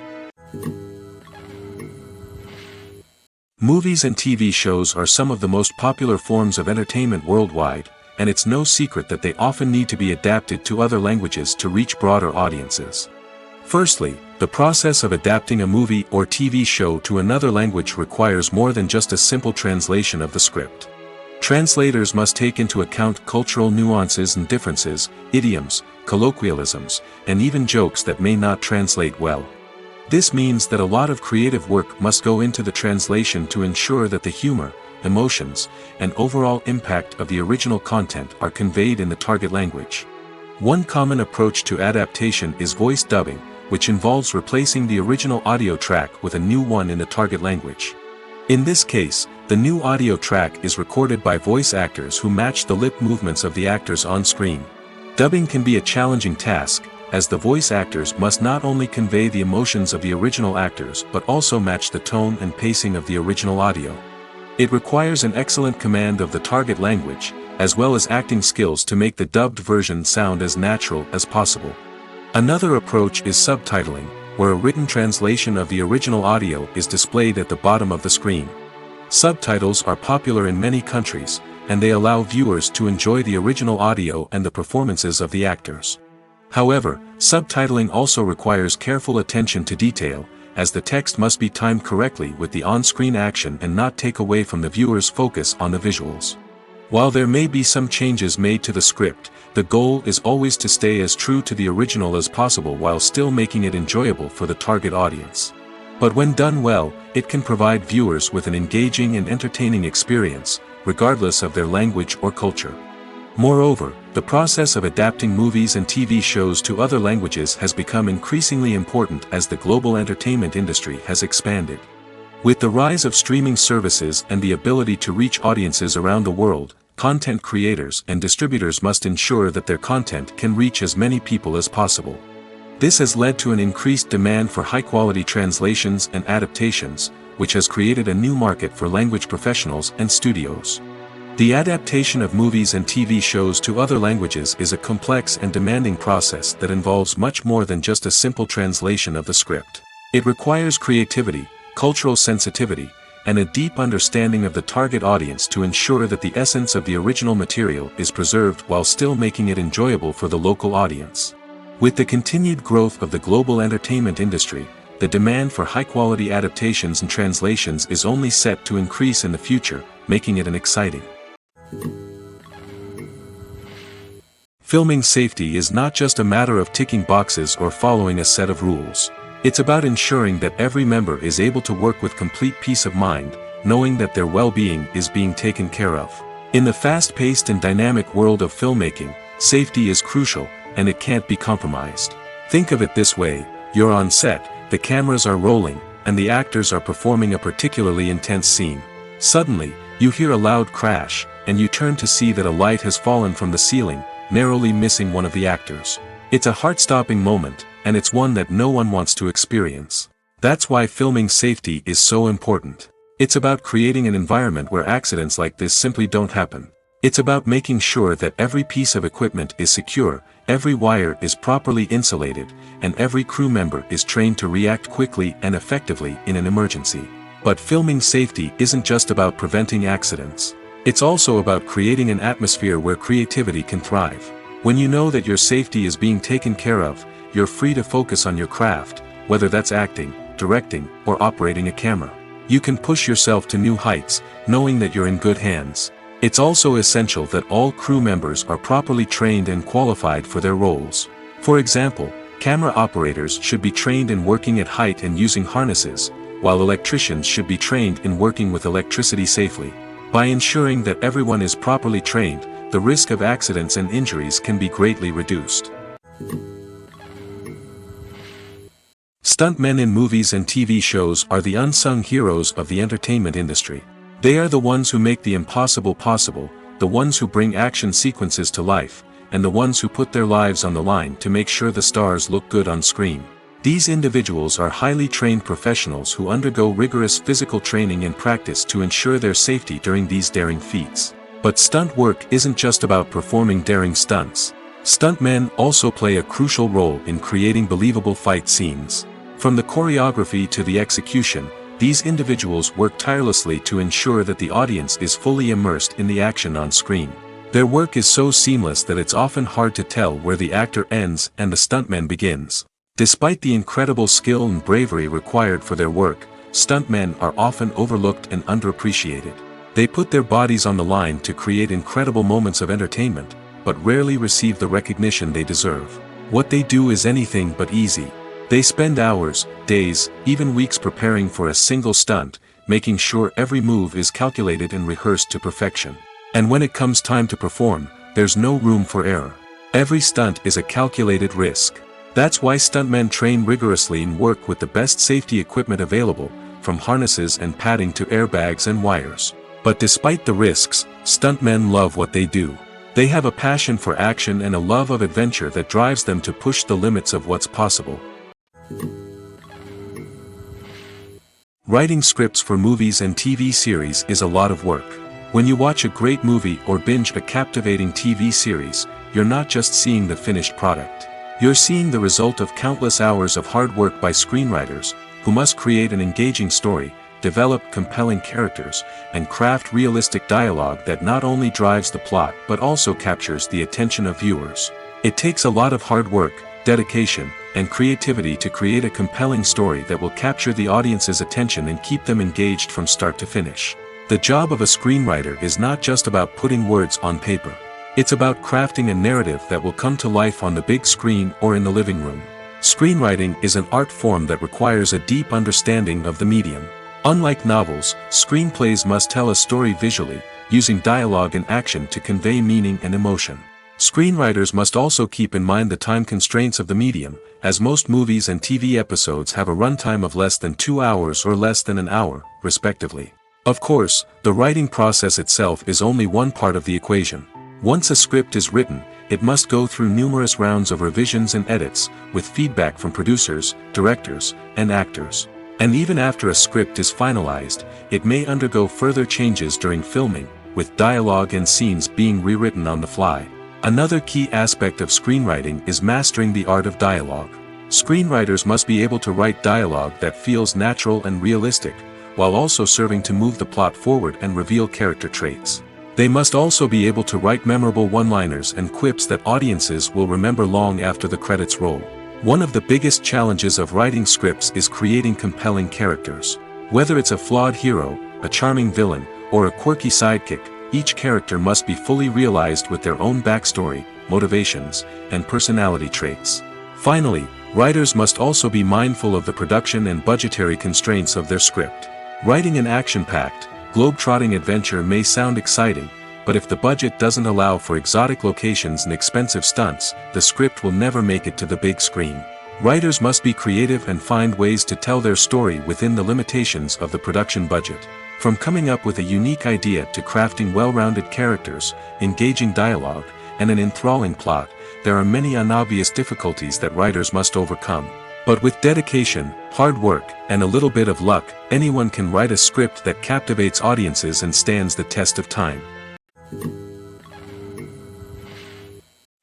Movies and TV shows are some of the most popular forms of entertainment worldwide, and it's no secret that they often need to be adapted to other languages to reach broader audiences. Firstly, the process of adapting a movie or TV show to another language requires more than just a simple translation of the script. Translators must take into account cultural nuances and differences, idioms, colloquialisms, and even jokes that may not translate well. This means that a lot of creative work must go into the translation to ensure that the humor, emotions, and overall impact of the original content are conveyed in the target language. One common approach to adaptation is voice dubbing, which involves replacing the original audio track with a new one in the target language. In this case, the new audio track is recorded by voice actors who match the lip movements of the actors on screen. Dubbing can be a challenging task, as the voice actors must not only convey the emotions of the original actors but also match the tone and pacing of the original audio. It requires an excellent command of the target language, as well as acting skills to make the dubbed version sound as natural as possible. Another approach is subtitling, where a written translation of the original audio is displayed at the bottom of the screen. Subtitles are popular in many countries, and they allow viewers to enjoy the original audio and the performances of the actors. However, subtitling also requires careful attention to detail, as the text must be timed correctly with the on-screen action and not take away from the viewer's focus on the visuals. While there may be some changes made to the script, the goal is always to stay as true to the original as possible while still making it enjoyable for the target audience. But when done well, it can provide viewers with an engaging and entertaining experience, regardless of their language or culture. Moreover, the process of adapting movies and TV shows to other languages has become increasingly important as the global entertainment industry has expanded. With the rise of streaming services and the ability to reach audiences around the world, content creators and distributors must ensure that their content can reach as many people as possible. This has led to an increased demand for high-quality translations and adaptations, which has created a new market for language professionals and studios. The adaptation of movies and TV shows to other languages is a complex and demanding process that involves much more than just a simple translation of the script. It requires creativity, cultural sensitivity, and a deep understanding of the target audience to ensure that the essence of the original material is preserved while still making it enjoyable for the local audience. With the continued growth of the global entertainment industry, the demand for high-quality adaptations and translations is only set to increase in the future, making it an exciting. Filming safety is not just a matter of ticking boxes or following a set of rules. It's about ensuring that every member is able to work with complete peace of mind, knowing that their well-being is being taken care of. In the fast-paced and dynamic world of filmmaking, safety is crucial, and it can't be compromised. Think of it this way: you're on set, the cameras are rolling, and the actors are performing a particularly intense scene. Suddenly, you hear a loud crash, and you turn to see that a light has fallen from the ceiling, narrowly missing one of the actors. It's a heart-stopping moment, and it's one that no one wants to experience. That's why filming safety is so important. It's about creating an environment where accidents like this simply don't happen. It's about making sure that every piece of equipment is secure, every wire is properly insulated, and every crew member is trained to react quickly and effectively in an emergency. But filming safety isn't just about preventing accidents. It's also about creating an atmosphere where creativity can thrive. When you know that your safety is being taken care of, you're free to focus on your craft, whether that's acting, directing, or operating a camera. You can push yourself to new heights, knowing that you're in good hands. It's also essential that all crew members are properly trained and qualified for their roles. For example, camera operators should be trained in working at height and using harnesses, while electricians should be trained in working with electricity safely. By ensuring that everyone is properly trained, the risk of accidents and injuries can be greatly reduced. Stuntmen in movies and TV shows are the unsung heroes of the entertainment industry. They are the ones who make the impossible possible, the ones who bring action sequences to life, and the ones who put their lives on the line to make sure the stars look good on screen. These individuals are highly trained professionals who undergo rigorous physical training and practice to ensure their safety during these daring feats. But stunt work isn't just about performing daring stunts. Stuntmen also play a crucial role in creating believable fight scenes. From the choreography to the execution, these individuals work tirelessly to ensure that the audience is fully immersed in the action on screen. Their work is so seamless that it's often hard to tell where the actor ends and the stuntman begins. Despite the incredible skill and bravery required for their work, stuntmen are often overlooked and underappreciated. They put their bodies on the line to create incredible moments of entertainment, but rarely receive the recognition they deserve. What they do is anything but easy. They spend hours, days, even weeks preparing for a single stunt, making sure every move is calculated and rehearsed to perfection. And when it comes time to perform, there's no room for error. Every stunt is a calculated risk. That's why stuntmen train rigorously and work with the best safety equipment available, from harnesses and padding to airbags and wires. But despite the risks, stuntmen love what they do. They have a passion for action and a love of adventure that drives them to push the limits of what's possible. Writing scripts for movies and TV series is a lot of work. When you watch a great movie or binge a captivating TV series, you're not just seeing the finished product. You're seeing the result of countless hours of hard work by screenwriters, who must create an engaging story, develop compelling characters, and craft realistic dialogue that not only drives the plot but also captures the attention of viewers. It takes a lot of hard work, dedication, and creativity to create a compelling story that will capture the audience's attention and keep them engaged from start to finish. The job of a screenwriter is not just about putting words on paper. It's about crafting a narrative that will come to life on the big screen or in the living room. Screenwriting is an art form that requires a deep understanding of the medium. Unlike novels, screenplays must tell a story visually, using dialogue and action to convey meaning and emotion. Screenwriters must also keep in mind the time constraints of the medium, as most movies and TV episodes have a runtime of less than 2 hours or less than an hour, respectively. Of course, the writing process itself is only one part of the equation. Once a script is written, it must go through numerous rounds of revisions and edits, with feedback from producers, directors, and actors. And even after a script is finalized, it may undergo further changes during filming, with dialogue and scenes being rewritten on the fly. Another key aspect of screenwriting is mastering the art of dialogue. Screenwriters must be able to write dialogue that feels natural and realistic, while also serving to move the plot forward and reveal character traits. They must also be able to write memorable one-liners and quips that audiences will remember long after the credits roll. One of the biggest challenges of writing scripts is creating compelling characters. Whether it's a flawed hero, a charming villain, or a quirky sidekick, each character must be fully realized with their own backstory, motivations, and personality traits. Finally, writers must also be mindful of the production and budgetary constraints of their script. Writing an action-packed, globe-trotting adventure may sound exciting, but if the budget doesn't allow for exotic locations and expensive stunts, the script will never make it to the big screen. Writers must be creative and find ways to tell their story within the limitations of the production budget. From coming up with a unique idea to crafting well-rounded characters, engaging dialogue, and an enthralling plot, there are many unobvious difficulties that writers must overcome. But with dedication, hard work, and a little bit of luck, anyone can write a script that captivates audiences and stands the test of time.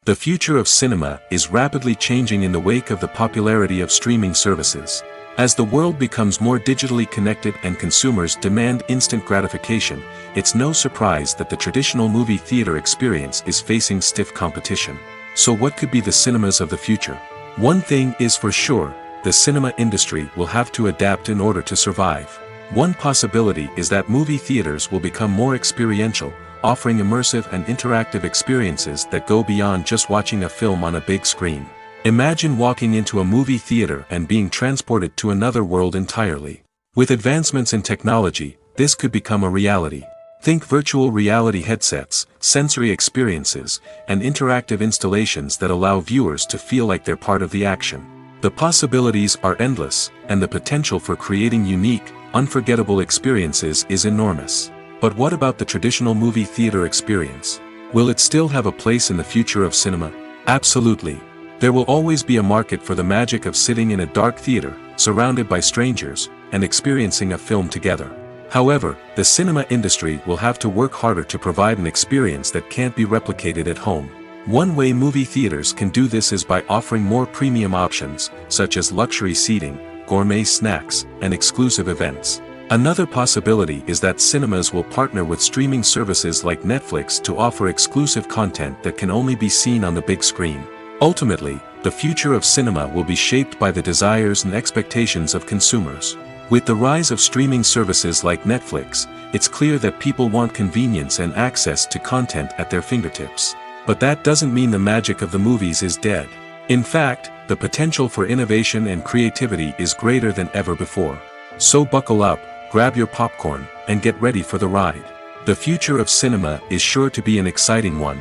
The future of cinema is rapidly changing in the wake of the popularity of streaming services. As the world becomes more digitally connected and consumers demand instant gratification, it's no surprise that the traditional movie theater experience is facing stiff competition. So what could be the cinemas of the future? One thing is for sure, the cinema industry will have to adapt in order to survive. One possibility is that movie theaters will become more experiential, offering immersive and interactive experiences that go beyond just watching a film on a big screen. Imagine walking into a movie theater and being transported to another world entirely. With advancements in technology, this could become a reality. Think virtual reality headsets, sensory experiences, and interactive installations that allow viewers to feel like they're part of the action. The possibilities are endless, and the potential for creating unique, unforgettable experiences is enormous. But what about the traditional movie theater experience? Will it still have a place in the future of cinema? Absolutely. There will always be a market for the magic of sitting in a dark theater, surrounded by strangers, and experiencing a film together. However, the cinema industry will have to work harder to provide an experience that can't be replicated at home. One way movie theaters can do this is by offering more premium options, such as luxury seating, gourmet snacks, and exclusive events. Another possibility is that cinemas will partner with streaming services like Netflix to offer exclusive content that can only be seen on the big screen. Ultimately, the future of cinema will be shaped by the desires and expectations of consumers. With the rise of streaming services like Netflix, it's clear that people want convenience and access to content at their fingertips. But that doesn't mean the magic of the movies is dead. In fact, the potential for innovation and creativity is greater than ever before. So buckle up, grab your popcorn, and get ready for the ride. The future of cinema is sure to be an exciting one.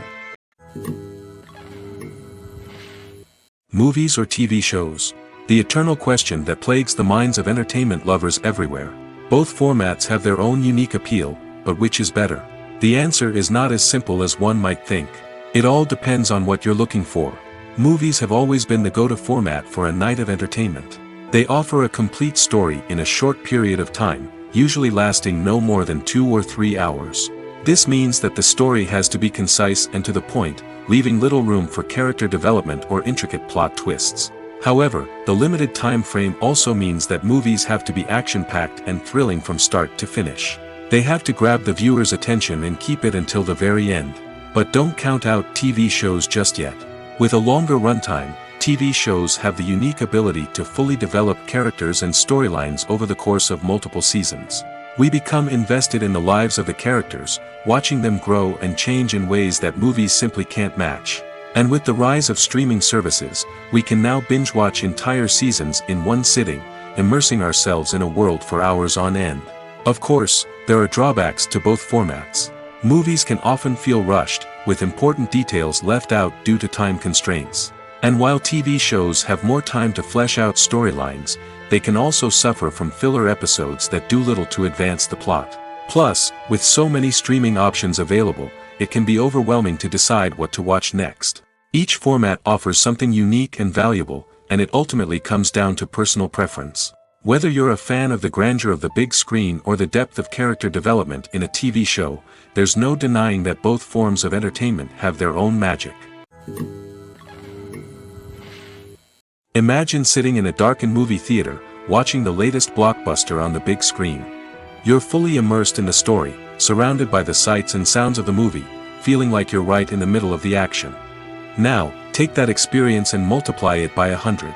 Movies or TV shows? The eternal question that plagues the minds of entertainment lovers everywhere. Both formats have their own unique appeal, but which is better? The answer is not as simple as one might think. It all depends on what you're looking for. Movies have always been the go-to format for a night of entertainment. They offer a complete story in a short period of time, usually lasting no more than 2 or 3 hours. This means that the story has to be concise and to the point, leaving little room for character development or intricate plot twists. However, the limited time frame also means that movies have to be action-packed and thrilling from start to finish. They have to grab the viewer's attention and keep it until the very end. But don't count out TV shows just yet. With a longer runtime, TV shows have the unique ability to fully develop characters and storylines over the course of multiple seasons. We become invested in the lives of the characters, watching them grow and change in ways that movies simply can't match. And with the rise of streaming services, we can now binge-watch entire seasons in one sitting, immersing ourselves in a world for hours on end. Of course, there are drawbacks to both formats. Movies can often feel rushed, with important details left out due to time constraints. And while TV shows have more time to flesh out storylines, they can also suffer from filler episodes that do little to advance the plot. Plus, with so many streaming options available, it can be overwhelming to decide what to watch next. Each format offers something unique and valuable, and it ultimately comes down to personal preference. Whether you're a fan of the grandeur of the big screen or the depth of character development in a TV show, there's no denying that both forms of entertainment have their own magic. Imagine sitting in a darkened movie theater, watching the latest blockbuster on the big screen. You're fully immersed in the story, surrounded by the sights and sounds of the movie, feeling like you're right in the middle of the action. Now, take that experience and multiply it by 100.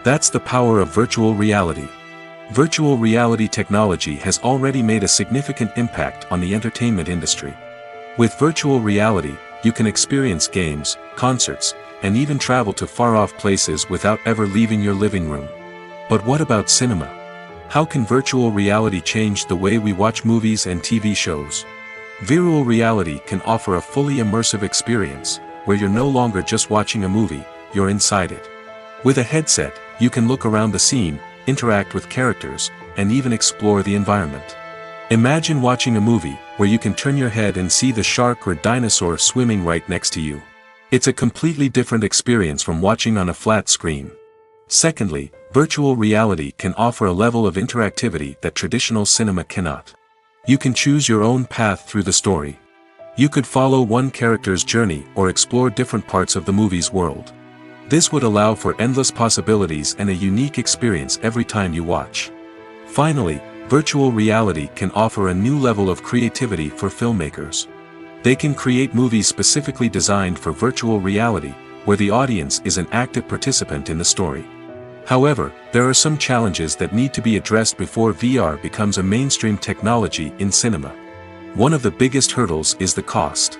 That's the power of virtual reality. Virtual reality technology has already made a significant impact on the entertainment industry. With virtual reality, you can experience games, concerts, and even travel to far-off places without ever leaving your living room. But what about cinema? How can virtual reality change the way we watch movies and TV shows? Virtual reality can offer a fully immersive experience, where you're no longer just watching a movie, you're inside it. With a headset, you can look around the scene, interact with characters, and even explore the environment. Imagine watching a movie, where you can turn your head and see the shark or dinosaur swimming right next to you. It's a completely different experience from watching on a flat screen. Secondly, virtual reality can offer a level of interactivity that traditional cinema cannot. You can choose your own path through the story. You could follow one character's journey or explore different parts of the movie's world. This would allow for endless possibilities and a unique experience every time you watch. Finally, virtual reality can offer a new level of creativity for filmmakers. They can create movies specifically designed for virtual reality, where the audience is an active participant in the story. However, there are some challenges that need to be addressed before VR becomes a mainstream technology in cinema. One of the biggest hurdles is the cost.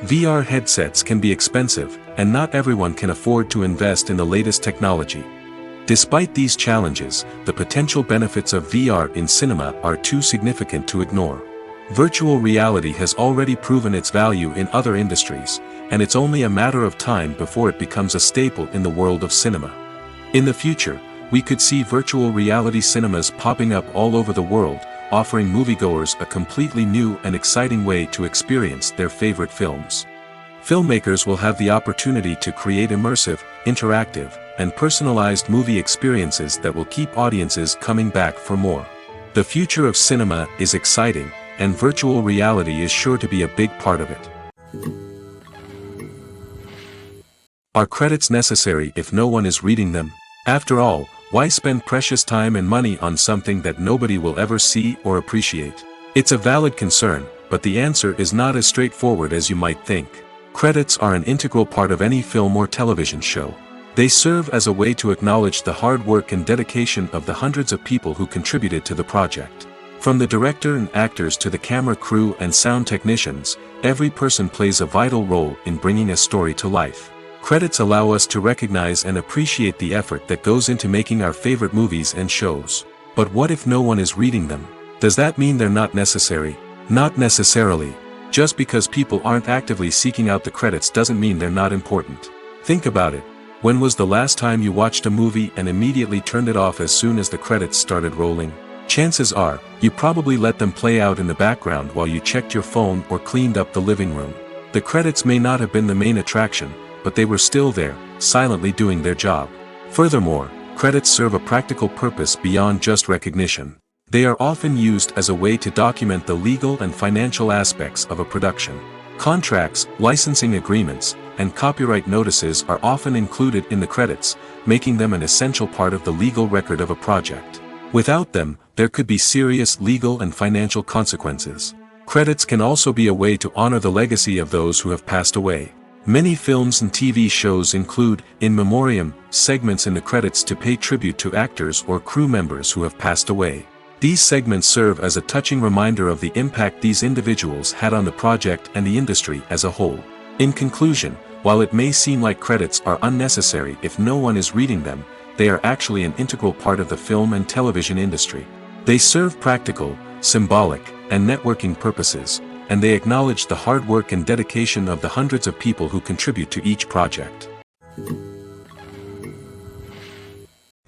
VR headsets can be expensive, and not everyone can afford to invest in the latest technology. Despite these challenges, the potential benefits of VR in cinema are too significant to ignore. Virtual reality has already proven its value in other industries, and it's only a matter of time before it becomes a staple in the world of cinema. In the future, we could see virtual reality cinemas popping up all over the world, offering moviegoers a completely new and exciting way to experience their favorite films. Filmmakers will have the opportunity to create immersive, interactive, and personalized movie experiences that will keep audiences coming back for more. The future of cinema is exciting, and virtual reality is sure to be a big part of it. Are credits necessary if no one is reading them? After all, why spend precious time and money on something that nobody will ever see or appreciate? It's a valid concern, but the answer is not as straightforward as you might think. Credits are an integral part of any film or television show. They serve as a way to acknowledge the hard work and dedication of the hundreds of people who contributed to the project. From the director and actors to the camera crew and sound technicians, every person plays a vital role in bringing a story to life. Credits allow us to recognize and appreciate the effort that goes into making our favorite movies and shows. But what if no one is reading them? Does that mean they're not necessary? Not necessarily. Just because people aren't actively seeking out the credits doesn't mean they're not important. Think about it. When was the last time you watched a movie and immediately turned it off as soon as the credits started rolling? Chances are, you probably let them play out in the background while you checked your phone or cleaned up the living room. The credits may not have been the main attraction, but they were still there, silently doing their job. Furthermore, credits serve a practical purpose beyond just recognition. They are often used as a way to document the legal and financial aspects of a production. Contracts, licensing agreements, and copyright notices are often included in the credits, making them an essential part of the legal record of a project. Without them, there could be serious legal and financial consequences. Credits can also be a way to honor the legacy of those who have passed away. Many films and TV shows include, in memoriam, segments in the credits to pay tribute to actors or crew members who have passed away. These segments serve as a touching reminder of the impact these individuals had on the project and the industry as a whole. In conclusion, while it may seem like credits are unnecessary if no one is reading them, they are actually an integral part of the film and television industry. They serve practical, symbolic, and networking purposes, and they acknowledge the hard work and dedication of the hundreds of people who contribute to each project.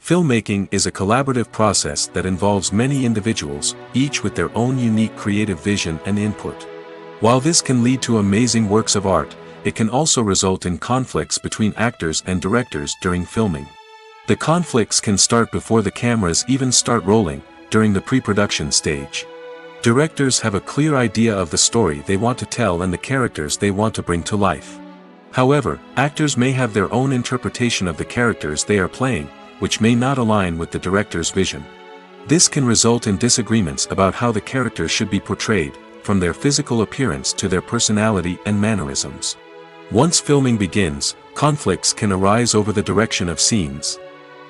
Filmmaking is a collaborative process that involves many individuals, each with their own unique creative vision and input. While this can lead to amazing works of art, it can also result in conflicts between actors and directors during filming. The conflicts can start before the cameras even start rolling, during the pre-production stage. Directors have a clear idea of the story they want to tell and the characters they want to bring to life. However, actors may have their own interpretation of the characters they are playing, which may not align with the director's vision. This can result in disagreements about how the characters should be portrayed, from their physical appearance to their personality and mannerisms. Once filming begins, conflicts can arise over the direction of scenes.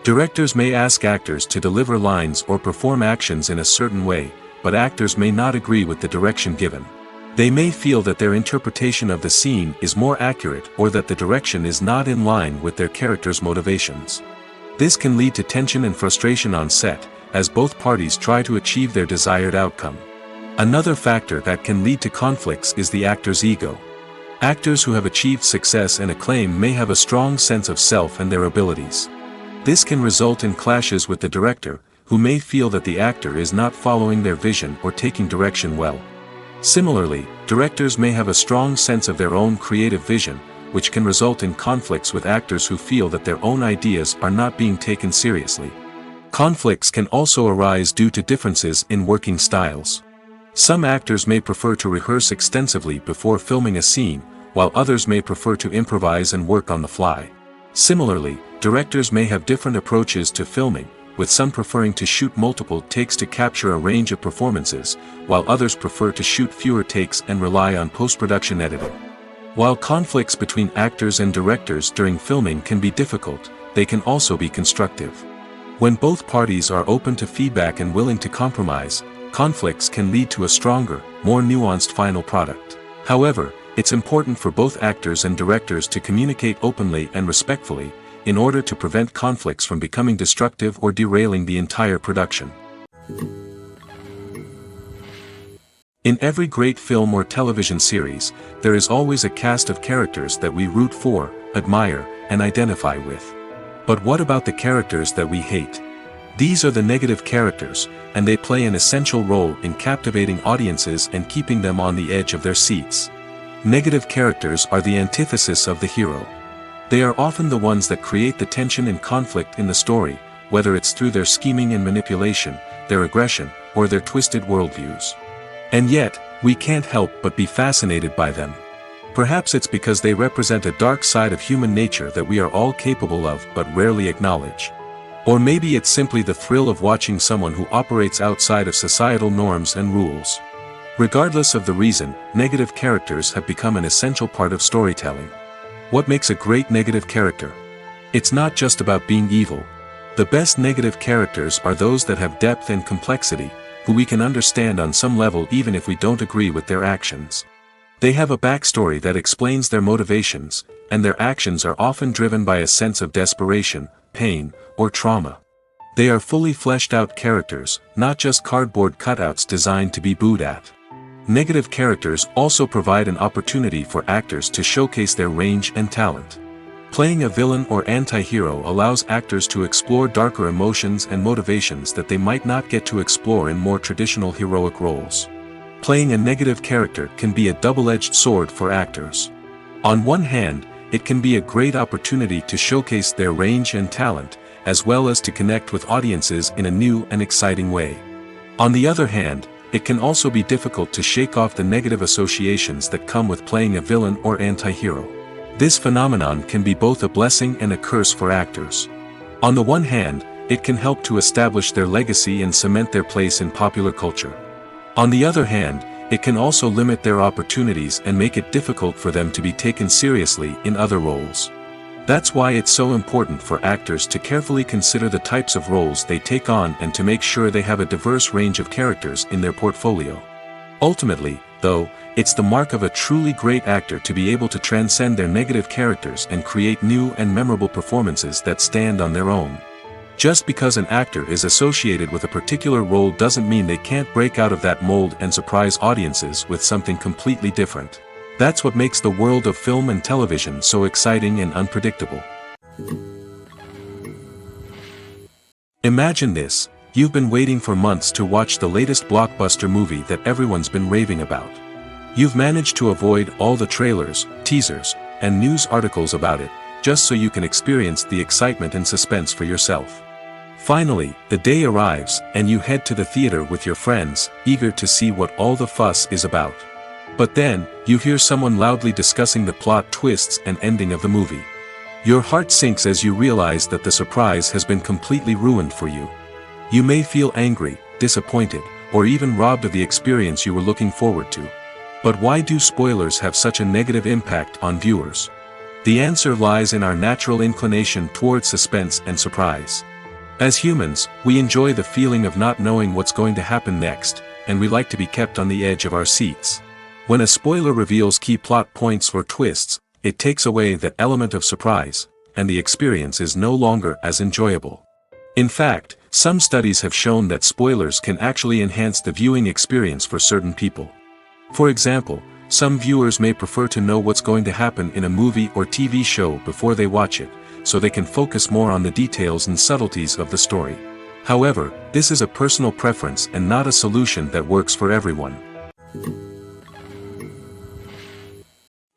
Directors may ask actors to deliver lines or perform actions in a certain way, but actors may not agree with the direction given. They may feel that their interpretation of the scene is more accurate or that the direction is not in line with their character's motivations. This can lead to tension and frustration on set, as both parties try to achieve their desired outcome. Another factor that can lead to conflicts is the actor's ego. Actors who have achieved success and acclaim may have a strong sense of self and their abilities. This can result in clashes with the director, who may feel that the actor is not following their vision or taking direction well. Similarly, directors may have a strong sense of their own creative vision, which can result in conflicts with actors who feel that their own ideas are not being taken seriously. Conflicts can also arise due to differences in working styles. Some actors may prefer to rehearse extensively before filming a scene, while others may prefer to improvise and work on the fly. Similarly, directors may have different approaches to filming, with some preferring to shoot multiple takes to capture a range of performances, while others prefer to shoot fewer takes and rely on post-production editing. While conflicts between actors and directors during filming can be difficult, they can also be constructive. When both parties are open to feedback and willing to compromise, conflicts can lead to a stronger, more nuanced final product. However, it's important for both actors and directors to communicate openly and respectfully, in order to prevent conflicts from becoming destructive or derailing the entire production. In every great film or television series, there is always a cast of characters that we root for, admire, and identify with. But what about the characters that we hate? These are the negative characters, and they play an essential role in captivating audiences and keeping them on the edge of their seats. Negative characters are the antithesis of the hero. They are often the ones that create the tension and conflict in the story, whether it's through their scheming and manipulation, their aggression, or their twisted worldviews. And yet, we can't help but be fascinated by them. Perhaps it's because they represent a dark side of human nature that we are all capable of but rarely acknowledge. Or maybe it's simply the thrill of watching someone who operates outside of societal norms and rules. Regardless of the reason, negative characters have become an essential part of storytelling. What makes a great negative character? It's not just about being evil. The best negative characters are those that have depth and complexity, who we can understand on some level even if we don't agree with their actions. They have a backstory that explains their motivations, and their actions are often driven by a sense of desperation, pain, or trauma. They are fully fleshed out characters, not just cardboard cutouts designed to be booed at. Negative characters also provide an opportunity for actors to showcase their range and talent. Playing a villain or anti-hero allows actors to explore darker emotions and motivations that they might not get to explore in more traditional heroic roles. Playing a negative character can be a double-edged sword for actors. On one hand, it can be a great opportunity to showcase their range and talent, as well as to connect with audiences in a new and exciting way. On the other hand, it can also be difficult to shake off the negative associations that come with playing a villain or anti-hero. This phenomenon can be both a blessing and a curse for actors. On the one hand, it can help to establish their legacy and cement their place in popular culture. On the other hand, it can also limit their opportunities and make it difficult for them to be taken seriously in other roles. That's why it's so important for actors to carefully consider the types of roles they take on and to make sure they have a diverse range of characters in their portfolio. Ultimately, though, it's the mark of a truly great actor to be able to transcend their negative characters and create new and memorable performances that stand on their own. Just because an actor is associated with a particular role doesn't mean they can't break out of that mold and surprise audiences with something completely different. That's what makes the world of film and television so exciting and unpredictable. Imagine this: you've been waiting for months to watch the latest blockbuster movie that everyone's been raving about. You've managed to avoid all the trailers, teasers, and news articles about it, just so you can experience the excitement and suspense for yourself. Finally, the day arrives, and you head to the theater with your friends, eager to see what all the fuss is about. But then, you hear someone loudly discussing the plot twists and ending of the movie. Your heart sinks as you realize that the surprise has been completely ruined for you. You may feel angry, disappointed, or even robbed of the experience you were looking forward to. But why do spoilers have such a negative impact on viewers? The answer lies in our natural inclination towards suspense and surprise. As humans, we enjoy the feeling of not knowing what's going to happen next, and we like to be kept on the edge of our seats. When a spoiler reveals key plot points or twists, it takes away that element of surprise, and the experience is no longer as enjoyable. In fact, some studies have shown that spoilers can actually enhance the viewing experience for certain people. For example, some viewers may prefer to know what's going to happen in a movie or TV show before they watch it, so they can focus more on the details and subtleties of the story. However, this is a personal preference and not a solution that works for everyone.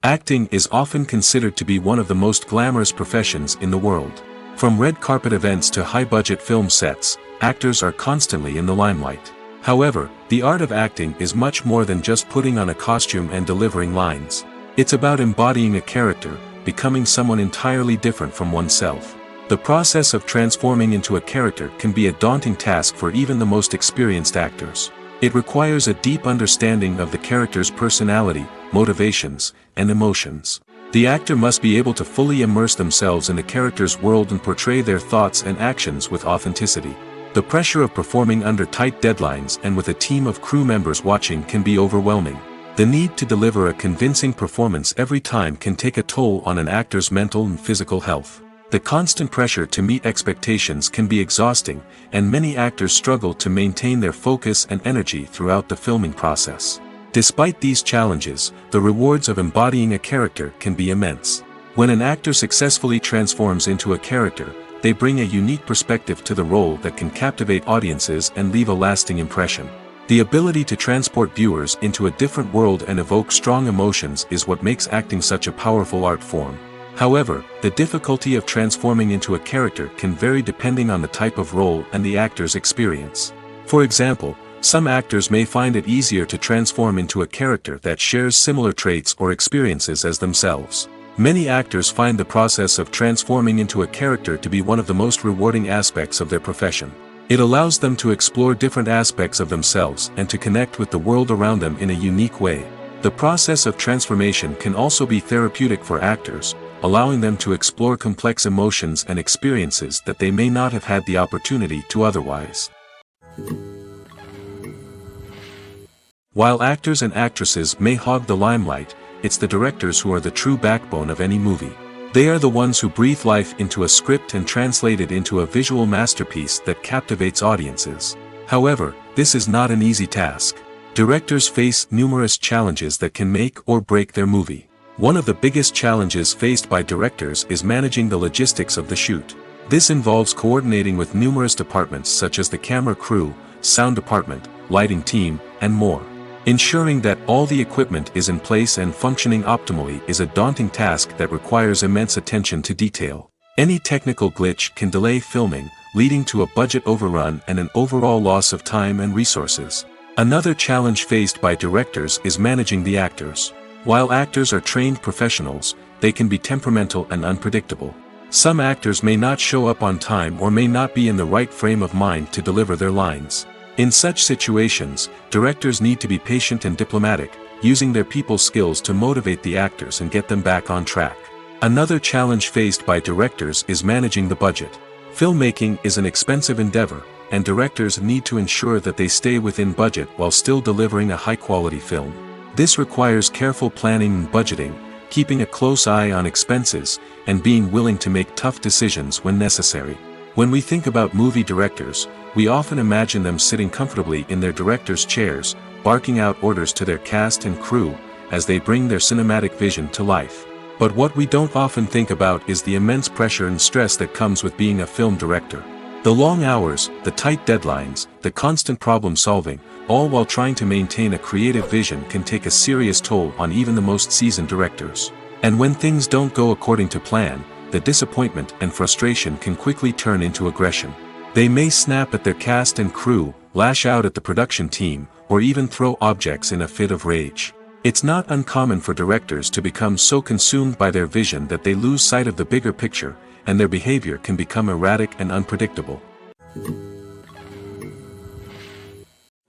Acting is often considered to be one of the most glamorous professions in the world. From red carpet events to high-budget film sets, actors are constantly in the limelight. However, the art of acting is much more than just putting on a costume and delivering lines. It's about embodying a character, becoming someone entirely different from oneself. The process of transforming into a character can be a daunting task for even the most experienced actors. It requires a deep understanding of the character's personality, motivations, and emotions. The actor must be able to fully immerse themselves in the character's world and portray their thoughts and actions with authenticity. The pressure of performing under tight deadlines and with a team of crew members watching can be overwhelming. The need to deliver a convincing performance every time can take a toll on an actor's mental and physical health. The constant pressure to meet expectations can be exhausting, and many actors struggle to maintain their focus and energy throughout the filming process. Despite these challenges, the rewards of embodying a character can be immense. When an actor successfully transforms into a character, they bring a unique perspective to the role that can captivate audiences and leave a lasting impression. The ability to transport viewers into a different world and evoke strong emotions is what makes acting such a powerful art form. However, the difficulty of transforming into a character can vary depending on the type of role and the actor's experience. For example, some actors may find it easier to transform into a character that shares similar traits or experiences as themselves. Many actors find the process of transforming into a character to be one of the most rewarding aspects of their profession. It allows them to explore different aspects of themselves and to connect with the world around them in a unique way. The process of transformation can also be therapeutic for actors, allowing them to explore complex emotions and experiences that they may not have had the opportunity to otherwise. While actors and actresses may hog the limelight, it's the directors who are the true backbone of any movie. They are the ones who breathe life into a script and translate it into a visual masterpiece that captivates audiences. However, this is not an easy task. Directors face numerous challenges that can make or break their movie. One of the biggest challenges faced by directors is managing the logistics of the shoot. This involves coordinating with numerous departments such as the camera crew, sound department, lighting team, and more. Ensuring that all the equipment is in place and functioning optimally is a daunting task that requires immense attention to detail. Any technical glitch can delay filming, leading to a budget overrun and an overall loss of time and resources. Another challenge faced by directors is managing the actors. While actors are trained professionals, they can be temperamental and unpredictable. Some actors may not show up on time or may not be in the right frame of mind to deliver their lines. In such situations, directors need to be patient and diplomatic, using their people skills to motivate the actors and get them back on track. Another challenge faced by directors is managing the budget. Filmmaking is an expensive endeavor, and directors need to ensure that they stay within budget while still delivering a high-quality film. This requires careful planning and budgeting, keeping a close eye on expenses, and being willing to make tough decisions when necessary. When we think about movie directors, we often imagine them sitting comfortably in their director's chairs, barking out orders to their cast and crew, as they bring their cinematic vision to life. But what we don't often think about is the immense pressure and stress that comes with being a film director. The long hours, the tight deadlines, the constant problem solving, all while trying to maintain a creative vision can take a serious toll on even the most seasoned directors. And when things don't go according to plan, the disappointment and frustration can quickly turn into aggression. They may snap at their cast and crew, lash out at the production team, or even throw objects in a fit of rage. It's not uncommon for directors to become so consumed by their vision that they lose sight of the bigger picture, and their behavior can become erratic and unpredictable.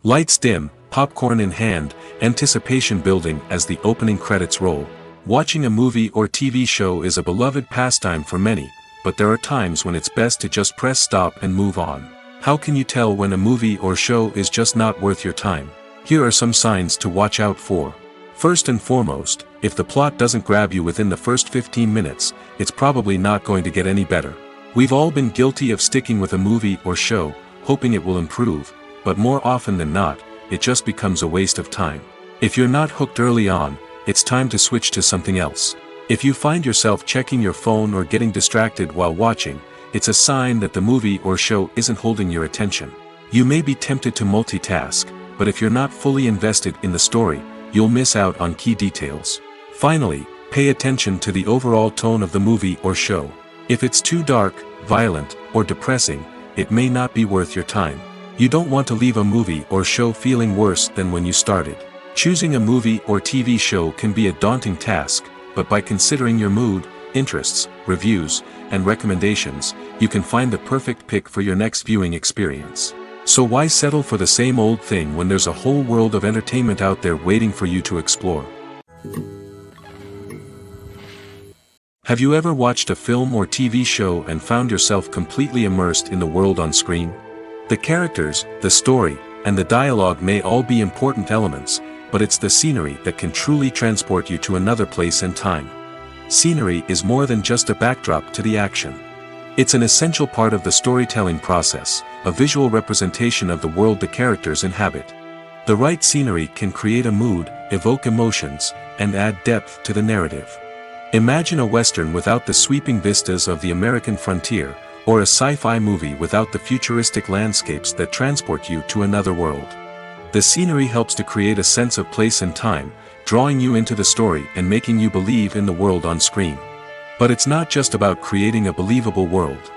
Lights dim, popcorn in hand, anticipation building as the opening credits roll. Watching a movie or TV show is a beloved pastime for many, but there are times when it's best to just press stop and move on. How can you tell when a movie or show is just not worth your time? Here are some signs to watch out for. First and foremost, if the plot doesn't grab you within the first 15 minutes, it's probably not going to get any better. We've all been guilty of sticking with a movie or show, hoping it will improve, but more often than not, it just becomes a waste of time. If you're not hooked early on, it's time to switch to something else. If you find yourself checking your phone or getting distracted while watching, it's a sign that the movie or show isn't holding your attention. You may be tempted to multitask, but if you're not fully invested in the story, you'll miss out on key details. Finally, pay attention to the overall tone of the movie or show. If it's too dark, violent, or depressing, it may not be worth your time. You don't want to leave a movie or show feeling worse than when you started. Choosing a movie or TV show can be a daunting task, but by considering your mood, interests, reviews, and recommendations, you can find the perfect pick for your next viewing experience. So why settle for the same old thing when there's a whole world of entertainment out there waiting for you to explore? Have you ever watched a film or TV show and found yourself completely immersed in the world on screen? The characters, the story, and the dialogue may all be important elements, but it's the scenery that can truly transport you to another place and time. Scenery is more than just a backdrop to the action. It's an essential part of the storytelling process, a visual representation of the world the characters inhabit. The right scenery can create a mood, evoke emotions, and add depth to the narrative. Imagine a Western without the sweeping vistas of the American frontier, or a sci-fi movie without the futuristic landscapes that transport you to another world. The scenery helps to create a sense of place and time, drawing you into the story and making you believe in the world on screen. But it's not just about creating a believable world.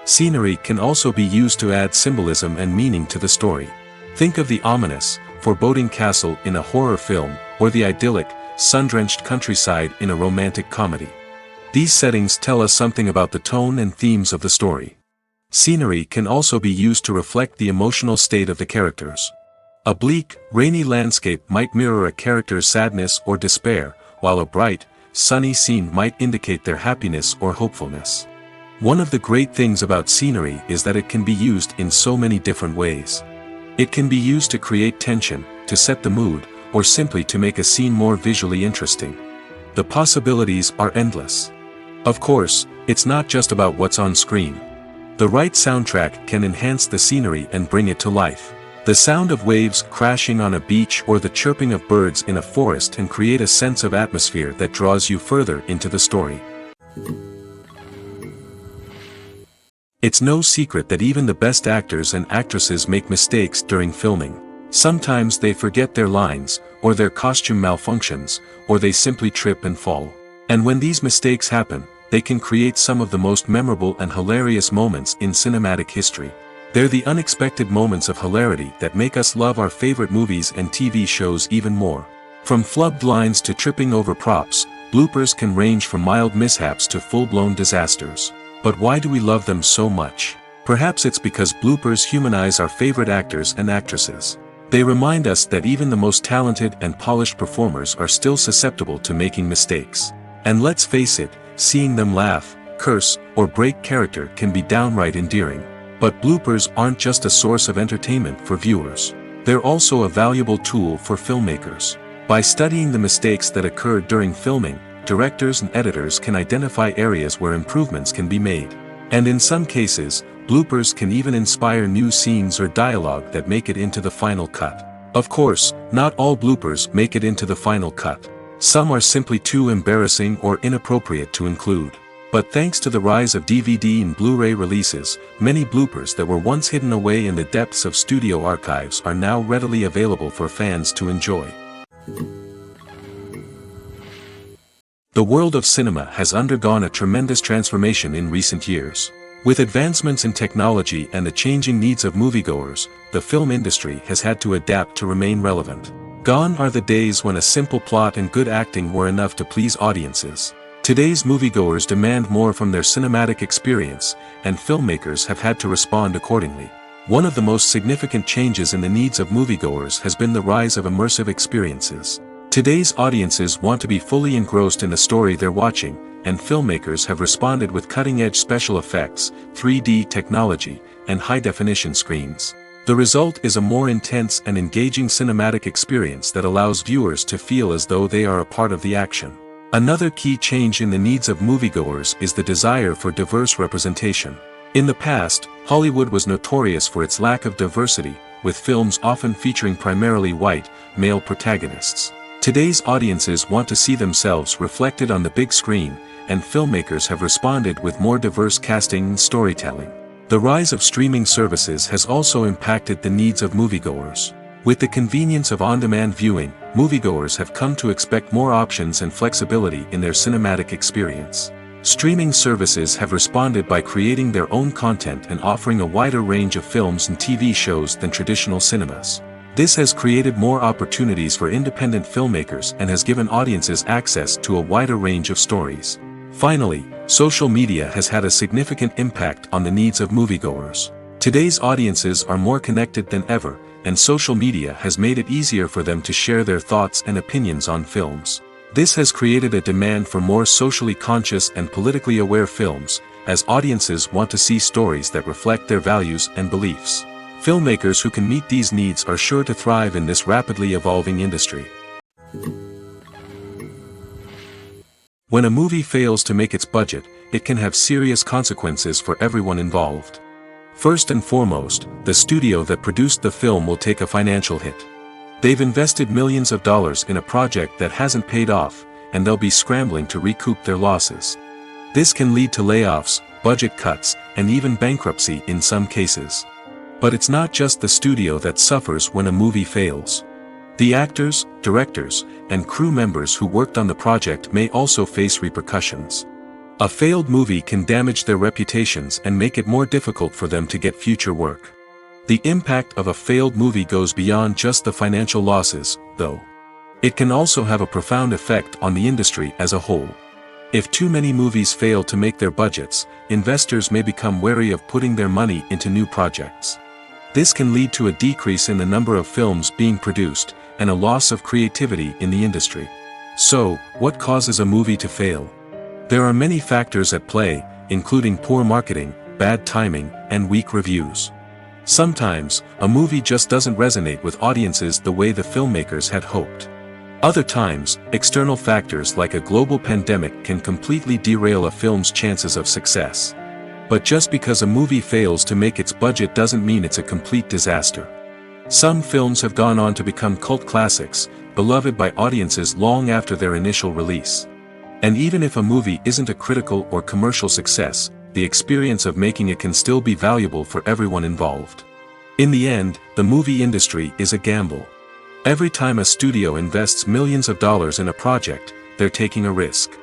Scenery can also be used to add symbolism and meaning to the story. Think of the ominous, foreboding castle in a horror film, or the idyllic, sun-drenched countryside in a romantic comedy. These settings tell us something about the tone and themes of the story. Scenery can also be used to reflect the emotional state of the characters. A bleak, rainy landscape might mirror a character's sadness or despair, while a bright, sunny scene might indicate their happiness or hopefulness. One of the great things about scenery is that it can be used in so many different ways. It can be used to create tension, to set the mood, or simply to make a scene more visually interesting. The possibilities are endless. Of course, it's not just about what's on screen. The right soundtrack can enhance the scenery and bring it to life. The sound of waves crashing on a beach or the chirping of birds in a forest can create a sense of atmosphere that draws you further into the story. It's no secret that even the best actors and actresses make mistakes during filming. Sometimes they forget their lines, or their costume malfunctions, or they simply trip and fall. And when these mistakes happen, they can create some of the most memorable and hilarious moments in cinematic history. They're the unexpected moments of hilarity that make us love our favorite movies and TV shows even more. From flubbed lines to tripping over props, bloopers can range from mild mishaps to full-blown disasters. But why do we love them so much? Perhaps it's because bloopers humanize our favorite actors and actresses. They remind us that even the most talented and polished performers are still susceptible to making mistakes. And let's face it, seeing them laugh, curse, or break character can be downright endearing. But bloopers aren't just a source of entertainment for viewers. They're also a valuable tool for filmmakers. By studying the mistakes that occurred during filming, directors and editors can identify areas where improvements can be made. And in some cases, bloopers can even inspire new scenes or dialogue that make it into the final cut. Of course, not all bloopers make it into the final cut. Some are simply too embarrassing or inappropriate to include. But thanks to the rise of DVD and Blu-ray releases, many bloopers that were once hidden away in the depths of studio archives are now readily available for fans to enjoy. The world of cinema has undergone a tremendous transformation in recent years. With advancements in technology and the changing needs of moviegoers, the film industry has had to adapt to remain relevant. Gone are the days when a simple plot and good acting were enough to please audiences. Today's moviegoers demand more from their cinematic experience, and filmmakers have had to respond accordingly. One of the most significant changes in the needs of moviegoers has been the rise of immersive experiences. Today's audiences want to be fully engrossed in the story they're watching, and filmmakers have responded with cutting-edge special effects, 3D technology, and high-definition screens. The result is a more intense and engaging cinematic experience that allows viewers to feel as though they are a part of the action. Another key change in the needs of moviegoers is the desire for diverse representation. In the past, Hollywood was notorious for its lack of diversity, with films often featuring primarily white, male protagonists. Today's audiences want to see themselves reflected on the big screen, and filmmakers have responded with more diverse casting and storytelling. The rise of streaming services has also impacted the needs of moviegoers. With the convenience of on-demand viewing, moviegoers have come to expect more options and flexibility in their cinematic experience. Streaming services have responded by creating their own content and offering a wider range of films and TV shows than traditional cinemas. This has created more opportunities for independent filmmakers and has given audiences access to a wider range of stories. Finally, social media has had a significant impact on the needs of moviegoers. Today's audiences are more connected than ever, and social media has made it easier for them to share their thoughts and opinions on films. This has created a demand for more socially conscious and politically aware films, as audiences want to see stories that reflect their values and beliefs. Filmmakers who can meet these needs are sure to thrive in this rapidly evolving industry. When a movie fails to make its budget, it can have serious consequences for everyone involved. First and foremost, the studio that produced the film will take a financial hit. They've invested millions of dollars in a project that hasn't paid off, and they'll be scrambling to recoup their losses. This can lead to layoffs, budget cuts, and even bankruptcy in some cases. But it's not just the studio that suffers when a movie fails. The actors, directors, and crew members who worked on the project may also face repercussions. A failed movie can damage their reputations and make it more difficult for them to get future work. The impact of a failed movie goes beyond just the financial losses, though. It can also have a profound effect on the industry as a whole. If too many movies fail to make their budgets, investors may become wary of putting their money into new projects. This can lead to a decrease in the number of films being produced, and a loss of creativity in the industry. So, what causes a movie to fail? There are many factors at play, including poor marketing, bad timing, and weak reviews. Sometimes, a movie just doesn't resonate with audiences the way the filmmakers had hoped. Other times, external factors like a global pandemic can completely derail a film's chances of success. But just because a movie fails to make its budget doesn't mean it's a complete disaster. Some films have gone on to become cult classics, beloved by audiences long after their initial release. And even if a movie isn't a critical or commercial success, the experience of making it can still be valuable for everyone involved. In the end, the movie industry is a gamble. Every time a studio invests millions of dollars in a project, they're taking a risk.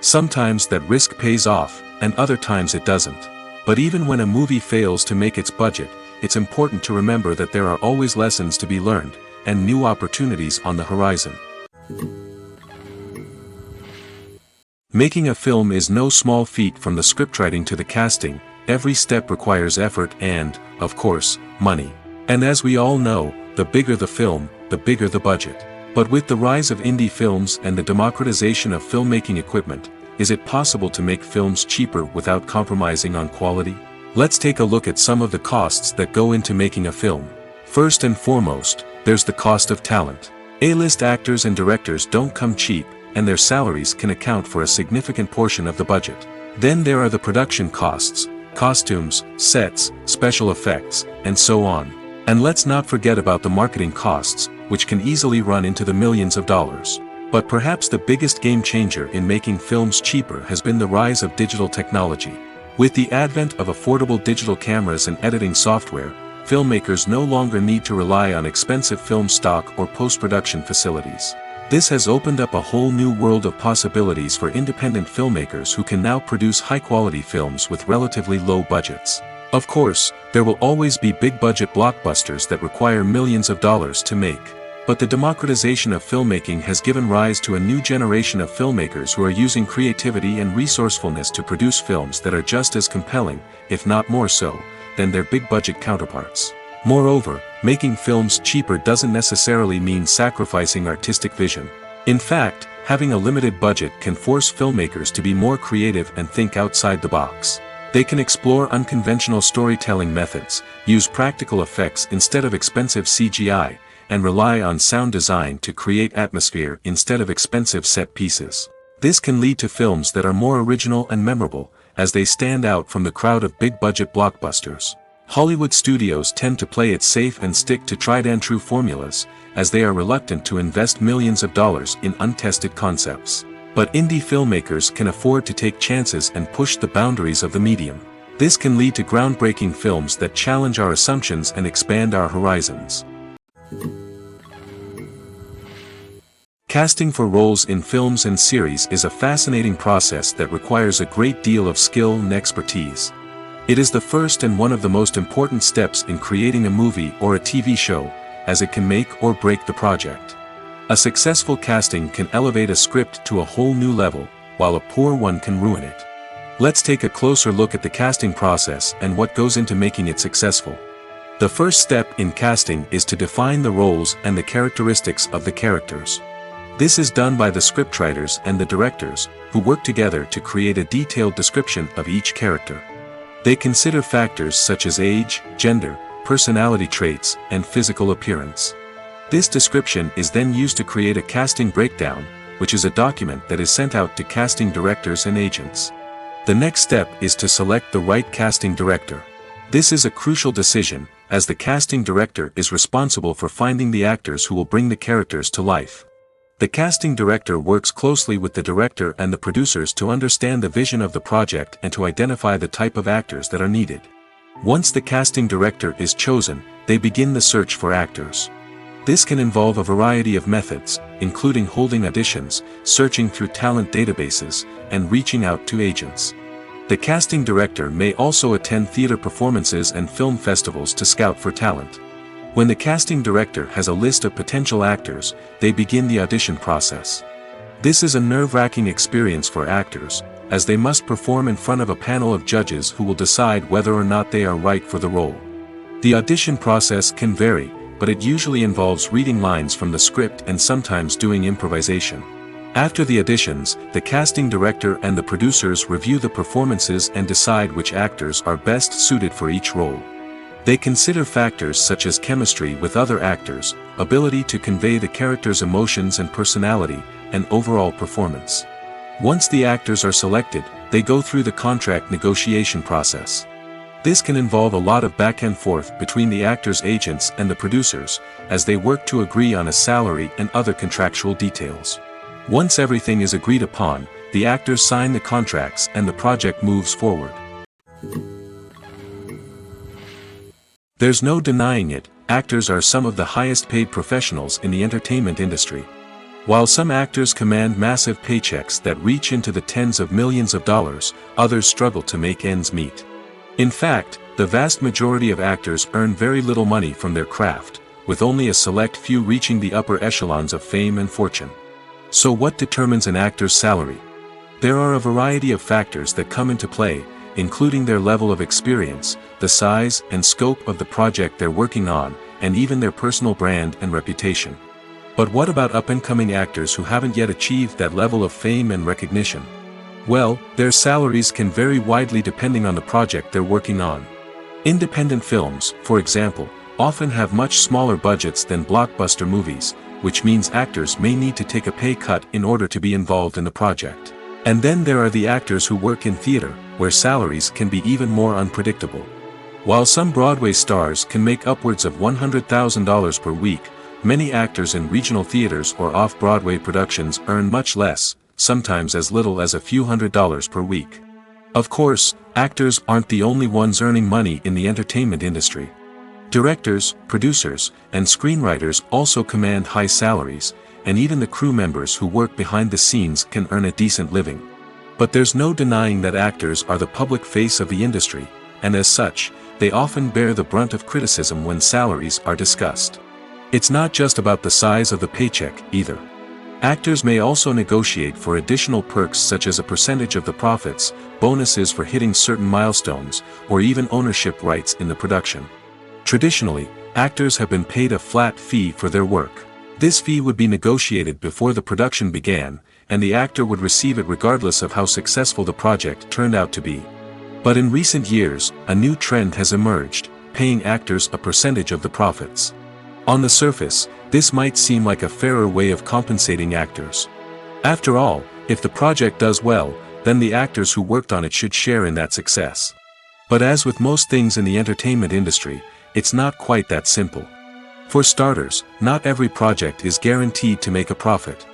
Sometimes that risk pays off, and other times it doesn't. But even when a movie fails to make its budget, it's important to remember that there are always lessons to be learned, and new opportunities on the horizon. Making a film is no small feat, from the scriptwriting to the casting, every step requires effort and, of course, money. And as we all know, the bigger the film, the bigger the budget. But with the rise of indie films and the democratization of filmmaking equipment, is it possible to make films cheaper without compromising on quality? Let's take a look at some of the costs that go into making a film. First and foremost, there's the cost of talent. A-list actors and directors don't come cheap, and their salaries can account for a significant portion of the budget. Then there are the production costs, costumes, sets, special effects, and so on. And let's not forget about the marketing costs, which can easily run into the millions of dollars. But perhaps the biggest game changer in making films cheaper has been the rise of digital technology. With the advent of affordable digital cameras and editing software, filmmakers no longer need to rely on expensive film stock or post-production facilities. This has opened up a whole new world of possibilities for independent filmmakers who can now produce high-quality films with relatively low budgets. Of course, there will always be big-budget blockbusters that require millions of dollars to make. But the democratization of filmmaking has given rise to a new generation of filmmakers who are using creativity and resourcefulness to produce films that are just as compelling, if not more so, than their big-budget counterparts. Moreover, making films cheaper doesn't necessarily mean sacrificing artistic vision. In fact, having a limited budget can force filmmakers to be more creative and think outside the box. They can explore unconventional storytelling methods, use practical effects instead of expensive CGI, and rely on sound design to create atmosphere instead of expensive set pieces. This can lead to films that are more original and memorable, as they stand out from the crowd of big-budget blockbusters. Hollywood studios tend to play it safe and stick to tried-and-true formulas, as they are reluctant to invest millions of dollars in untested concepts. But indie filmmakers can afford to take chances and push the boundaries of the medium. This can lead to groundbreaking films that challenge our assumptions and expand our horizons. Casting for roles in films and series is a fascinating process that requires a great deal of skill and expertise. It is the first and one of the most important steps in creating a movie or a TV show, as it can make or break the project. A successful casting can elevate a script to a whole new level, while a poor one can ruin it. Let's take a closer look at the casting process and what goes into making it successful. The first step in casting is to define the roles and the characteristics of the characters. This is done by the scriptwriters and the directors, who work together to create a detailed description of each character. They consider factors such as age, gender, personality traits, and physical appearance. This description is then used to create a casting breakdown, which is a document that is sent out to casting directors and agents. The next step is to select the right casting director. This is a crucial decision, as the casting director is responsible for finding the actors who will bring the characters to life. The casting director works closely with the director and the producers to understand the vision of the project and to identify the type of actors that are needed. Once the casting director is chosen, they begin the search for actors. This can involve a variety of methods, including holding auditions, searching through talent databases, and reaching out to agents. The casting director may also attend theater performances and film festivals to scout for talent. When the casting director has a list of potential actors, they begin the audition process. This is a nerve-wracking experience for actors, as they must perform in front of a panel of judges who will decide whether or not they are right for the role. The audition process can vary, but it usually involves reading lines from the script and sometimes doing improvisation. After the auditions, the casting director and the producers review the performances and decide which actors are best suited for each role. They consider factors such as chemistry with other actors, ability to convey the character's emotions and personality, and overall performance. Once the actors are selected, they go through the contract negotiation process. This can involve a lot of back and forth between the actors' agents and the producers, as they work to agree on a salary and other contractual details. Once everything is agreed upon, the actors sign the contracts and the project moves forward. There's no denying it, actors are some of the highest paid professionals in the entertainment industry. While some actors command massive paychecks that reach into the tens of millions of dollars, others struggle to make ends meet. In fact, the vast majority of actors earn very little money from their craft, with only a select few reaching the upper echelons of fame and fortune. So what determines an actor's salary? There are a variety of factors that come into play, including their level of experience, the size and scope of the project they're working on, and even their personal brand and reputation. But what about up-and-coming actors who haven't yet achieved that level of fame and recognition? Well, their salaries can vary widely depending on the project they're working on. Independent films, for example, often have much smaller budgets than blockbuster movies, which means actors may need to take a pay cut in order to be involved in the project. And then there are the actors who work in theater, where salaries can be even more unpredictable. While some Broadway stars can make upwards of $100,000 per week, many actors in regional theaters or off-Broadway productions earn much less, sometimes as little as a few $100s per week. Of course, actors aren't the only ones earning money in the entertainment industry. Directors, producers, and screenwriters also command high salaries, and even the crew members who work behind the scenes can earn a decent living. But there's no denying that actors are the public face of the industry, and as such, they often bear the brunt of criticism when salaries are discussed. It's not just about the size of the paycheck, either. Actors may also negotiate for additional perks such as a percentage of the profits, bonuses for hitting certain milestones, or even ownership rights in the production. Traditionally, actors have been paid a flat fee for their work. This fee would be negotiated before the production began, and the actor would receive it regardless of how successful the project turned out to be. But in recent years, a new trend has emerged, paying actors a percentage of the profits. On the surface, this might seem like a fairer way of compensating actors. After all, if the project does well, then the actors who worked on it should share in that success. But as with most things in the entertainment industry, it's not quite that simple. For starters, not every project is guaranteed to make a profit.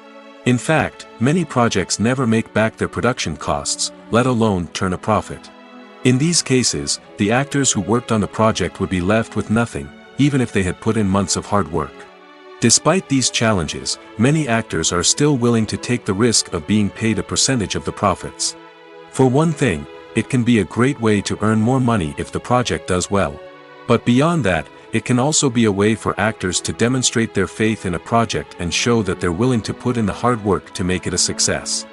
In fact, many projects never make back their production costs, let alone turn a profit. In these cases, the actors who worked on the project would be left with nothing, even if they had put in months of hard work. Despite these challenges, many actors are still willing to take the risk of being paid a percentage of the profits. For one thing, it can be a great way to earn more money if the project does well. But beyond that, it can also be a way for actors to demonstrate their faith in a project and show that they're willing to put in the hard work to make it a success.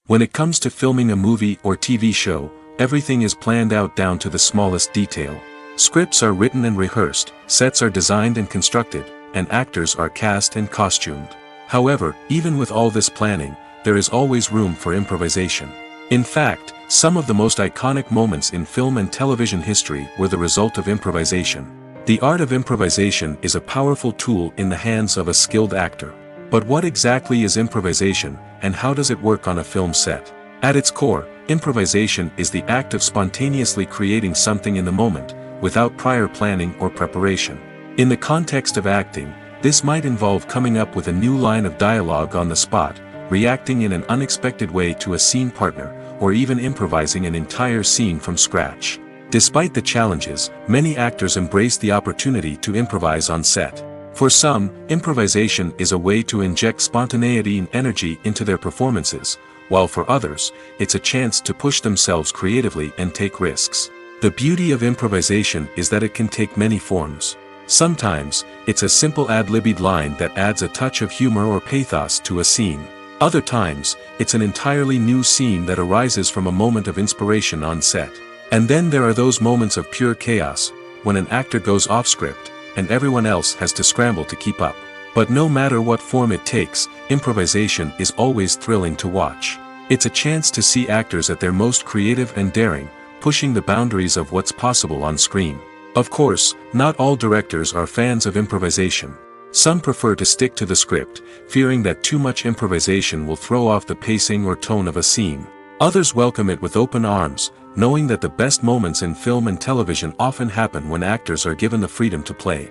When it comes to filming a movie or TV show, everything is planned out down to the smallest detail. Scripts are written and rehearsed, sets are designed and constructed, and actors are cast and costumed. However, even with all this planning, there is always room for improvisation. In fact, some of the most iconic moments in film and television history were the result of improvisation. The art of improvisation is a powerful tool in the hands of a skilled actor. But what exactly is improvisation, and how does it work on a film set? At its core, improvisation is the act of spontaneously creating something in the moment, without prior planning or preparation. In the context of acting, this might involve coming up with a new line of dialogue on the spot, reacting in an unexpected way to a scene partner, or even improvising an entire scene from scratch. Despite the challenges, many actors embrace the opportunity to improvise on set. For some, improvisation is a way to inject spontaneity and energy into their performances, while for others, it's a chance to push themselves creatively and take risks. The beauty of improvisation is that it can take many forms. Sometimes, it's a simple ad-libbed line that adds a touch of humor or pathos to a scene. Other times, it's an entirely new scene that arises from a moment of inspiration on set. And then there are those moments of pure chaos, when an actor goes off script, and everyone else has to scramble to keep up. But no matter what form it takes, improvisation is always thrilling to watch. It's a chance to see actors at their most creative and daring, pushing the boundaries of what's possible on screen. Of course, not all directors are fans of improvisation. Some prefer to stick to the script, fearing that too much improvisation will throw off the pacing or tone of a scene. Others welcome it with open arms, knowing that the best moments in film and television often happen when actors are given the freedom to play.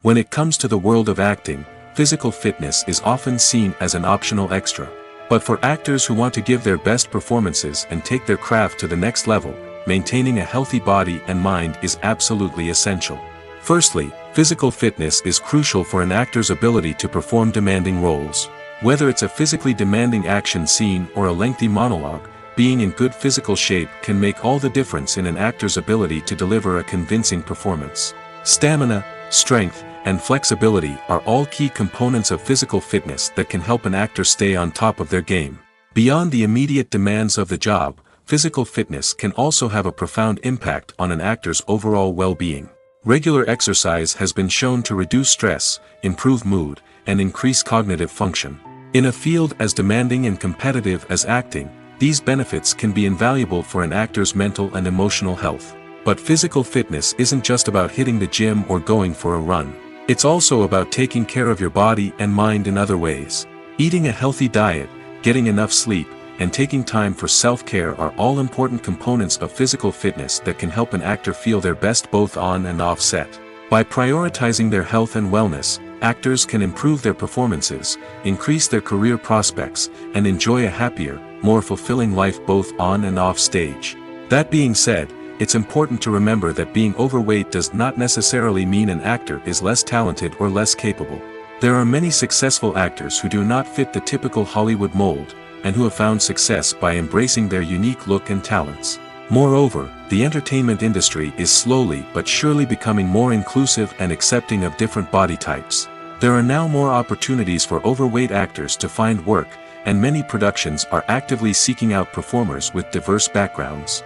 When it comes to the world of acting, physical fitness is often seen as an optional extra. But for actors who want to give their best performances and take their craft to the next level, maintaining a healthy body and mind is absolutely essential. Firstly, physical fitness is crucial for an actor's ability to perform demanding roles. Whether it's a physically demanding action scene or a lengthy monologue, being in good physical shape can make all the difference in an actor's ability to deliver a convincing performance. Stamina, strength, and flexibility are all key components of physical fitness that can help an actor stay on top of their game. Beyond the immediate demands of the job, physical fitness can also have a profound impact on an actor's overall well-being. Regular exercise has been shown to reduce stress, improve mood, and increase cognitive function. In a field as demanding and competitive as acting, these benefits can be invaluable for an actor's mental and emotional health. But physical fitness isn't just about hitting the gym or going for a run. It's also about taking care of your body and mind in other ways. Eating a healthy diet, getting enough sleep, and taking time for self-care are all important components of physical fitness that can help an actor feel their best both on and off set. By prioritizing their health and wellness, actors can improve their performances, increase their career prospects, and enjoy a happier, more fulfilling life both on and off stage. That being said, it's important to remember that being overweight does not necessarily mean an actor is less talented or less capable. There are many successful actors who do not fit the typical Hollywood mold, and who have found success by embracing their unique look and talents. Moreover, the entertainment industry is slowly but surely becoming more inclusive and accepting of different body types. There are now more opportunities for overweight actors to find work, and many productions are actively seeking out performers with diverse backgrounds.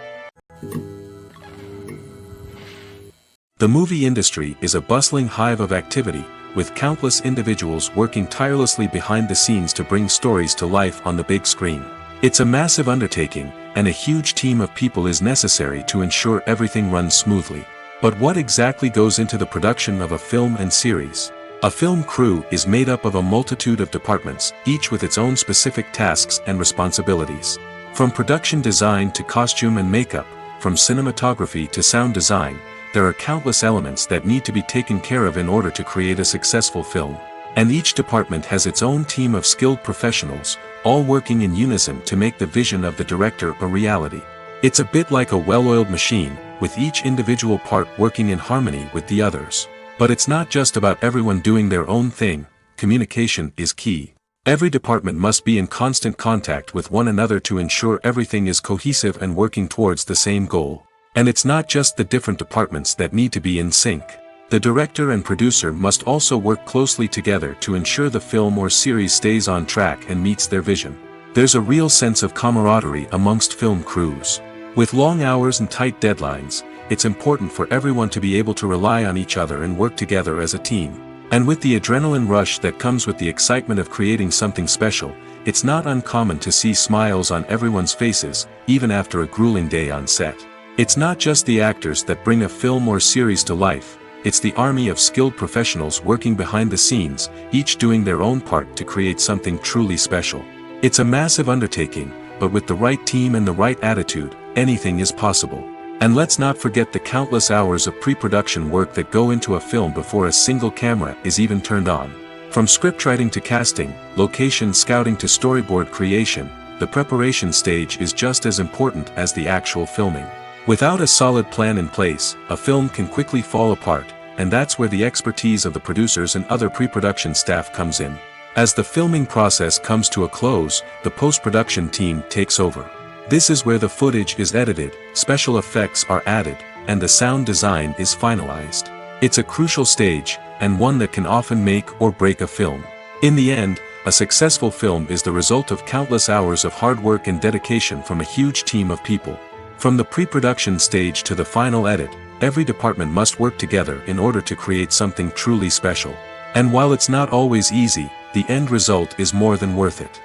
The movie industry is a bustling hive of activity, with countless individuals working tirelessly behind the scenes to bring stories to life on the big screen. It's a massive undertaking, and a huge team of people is necessary to ensure everything runs smoothly. But what exactly goes into the production of a film and series? A film crew is made up of a multitude of departments, each with its own specific tasks and responsibilities. From production design to costume and makeup, from cinematography to sound design, there are countless elements that need to be taken care of in order to create a successful film. And each department has its own team of skilled professionals, all working in unison to make the vision of the director a reality. It's a bit like a well-oiled machine, with each individual part working in harmony with the others. But it's not just about everyone doing their own thing. Communication is key. Every department must be in constant contact with one another to ensure everything is cohesive and working towards the same goal. And it's not just the different departments that need to be in sync. The director and producer must also work closely together to ensure the film or series stays on track and meets their vision. There's a real sense of camaraderie amongst film crews. With long hours and tight deadlines, it's important for everyone to be able to rely on each other and work together as a team. And with the adrenaline rush that comes with the excitement of creating something special, it's not uncommon to see smiles on everyone's faces, even after a grueling day on set. It's not just the actors that bring a film or series to life, it's the army of skilled professionals working behind the scenes, each doing their own part to create something truly special. It's a massive undertaking, but with the right team and the right attitude, anything is possible. And let's not forget the countless hours of pre-production work that go into a film before a single camera is even turned on. From scriptwriting to casting, location scouting to storyboard creation, the preparation stage is just as important as the actual filming. Without a solid plan in place, a film can quickly fall apart, and that's where the expertise of the producers and other pre-production staff comes in. As the filming process comes to a close, the post-production team takes over. This is where the footage is edited, special effects are added, and the sound design is finalized. It's a crucial stage, and one that can often make or break a film. In the end, a successful film is the result of countless hours of hard work and dedication from a huge team of people. From the pre-production stage to the final edit, every department must work together in order to create something truly special. And while it's not always easy, the end result is more than worth it.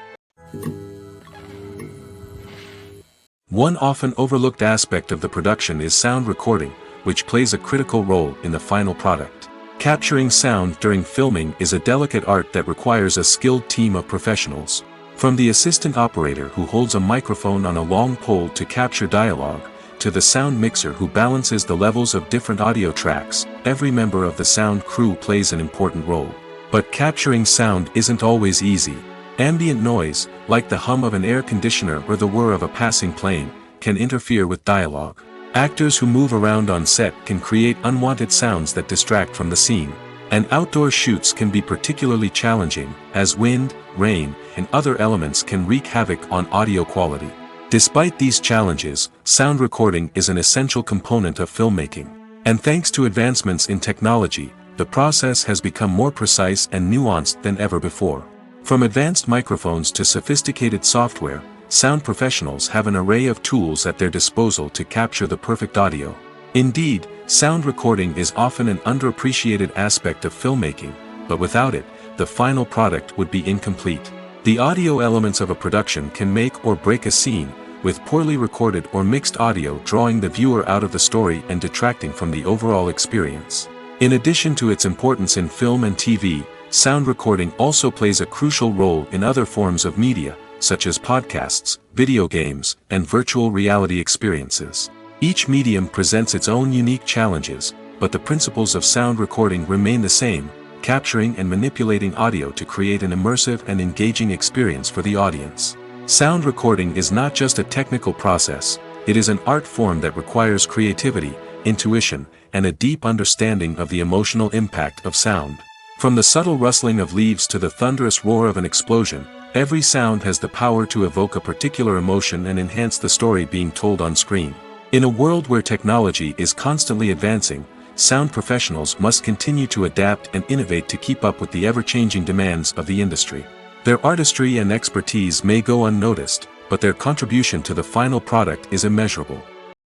One often overlooked aspect of the production is sound recording, which plays a critical role in the final product. Capturing sound during filming is a delicate art that requires a skilled team of professionals. From the assistant operator who holds a microphone on a long pole to capture dialogue, to the sound mixer who balances the levels of different audio tracks, every member of the sound crew plays an important role. But capturing sound isn't always easy. Ambient noise, like the hum of an air conditioner or the whir of a passing plane, can interfere with dialogue. Actors who move around on set can create unwanted sounds that distract from the scene. And outdoor shoots can be particularly challenging, as wind, rain, and other elements can wreak havoc on audio quality. Despite these challenges, sound recording is an essential component of filmmaking. And thanks to advancements in technology, the process has become more precise and nuanced than ever before. From advanced microphones to sophisticated software, sound professionals have an array of tools at their disposal to capture the perfect audio. Indeed, sound recording is often an underappreciated aspect of filmmaking, but without it, the final product would be incomplete. The audio elements of a production can make or break a scene, with poorly recorded or mixed audio drawing the viewer out of the story and detracting from the overall experience. In addition to its importance in film and TV, sound recording also plays a crucial role in other forms of media, such as podcasts, video games, and virtual reality experiences. Each medium presents its own unique challenges, but the principles of sound recording remain the same, capturing and manipulating audio to create an immersive and engaging experience for the audience. Sound recording is not just a technical process, it is an art form that requires creativity, intuition, and a deep understanding of the emotional impact of sound. From the subtle rustling of leaves to the thunderous roar of an explosion, every sound has the power to evoke a particular emotion and enhance the story being told on screen. In a world where technology is constantly advancing, sound professionals must continue to adapt and innovate to keep up with the ever-changing demands of the industry. Their artistry and expertise may go unnoticed, but their contribution to the final product is immeasurable.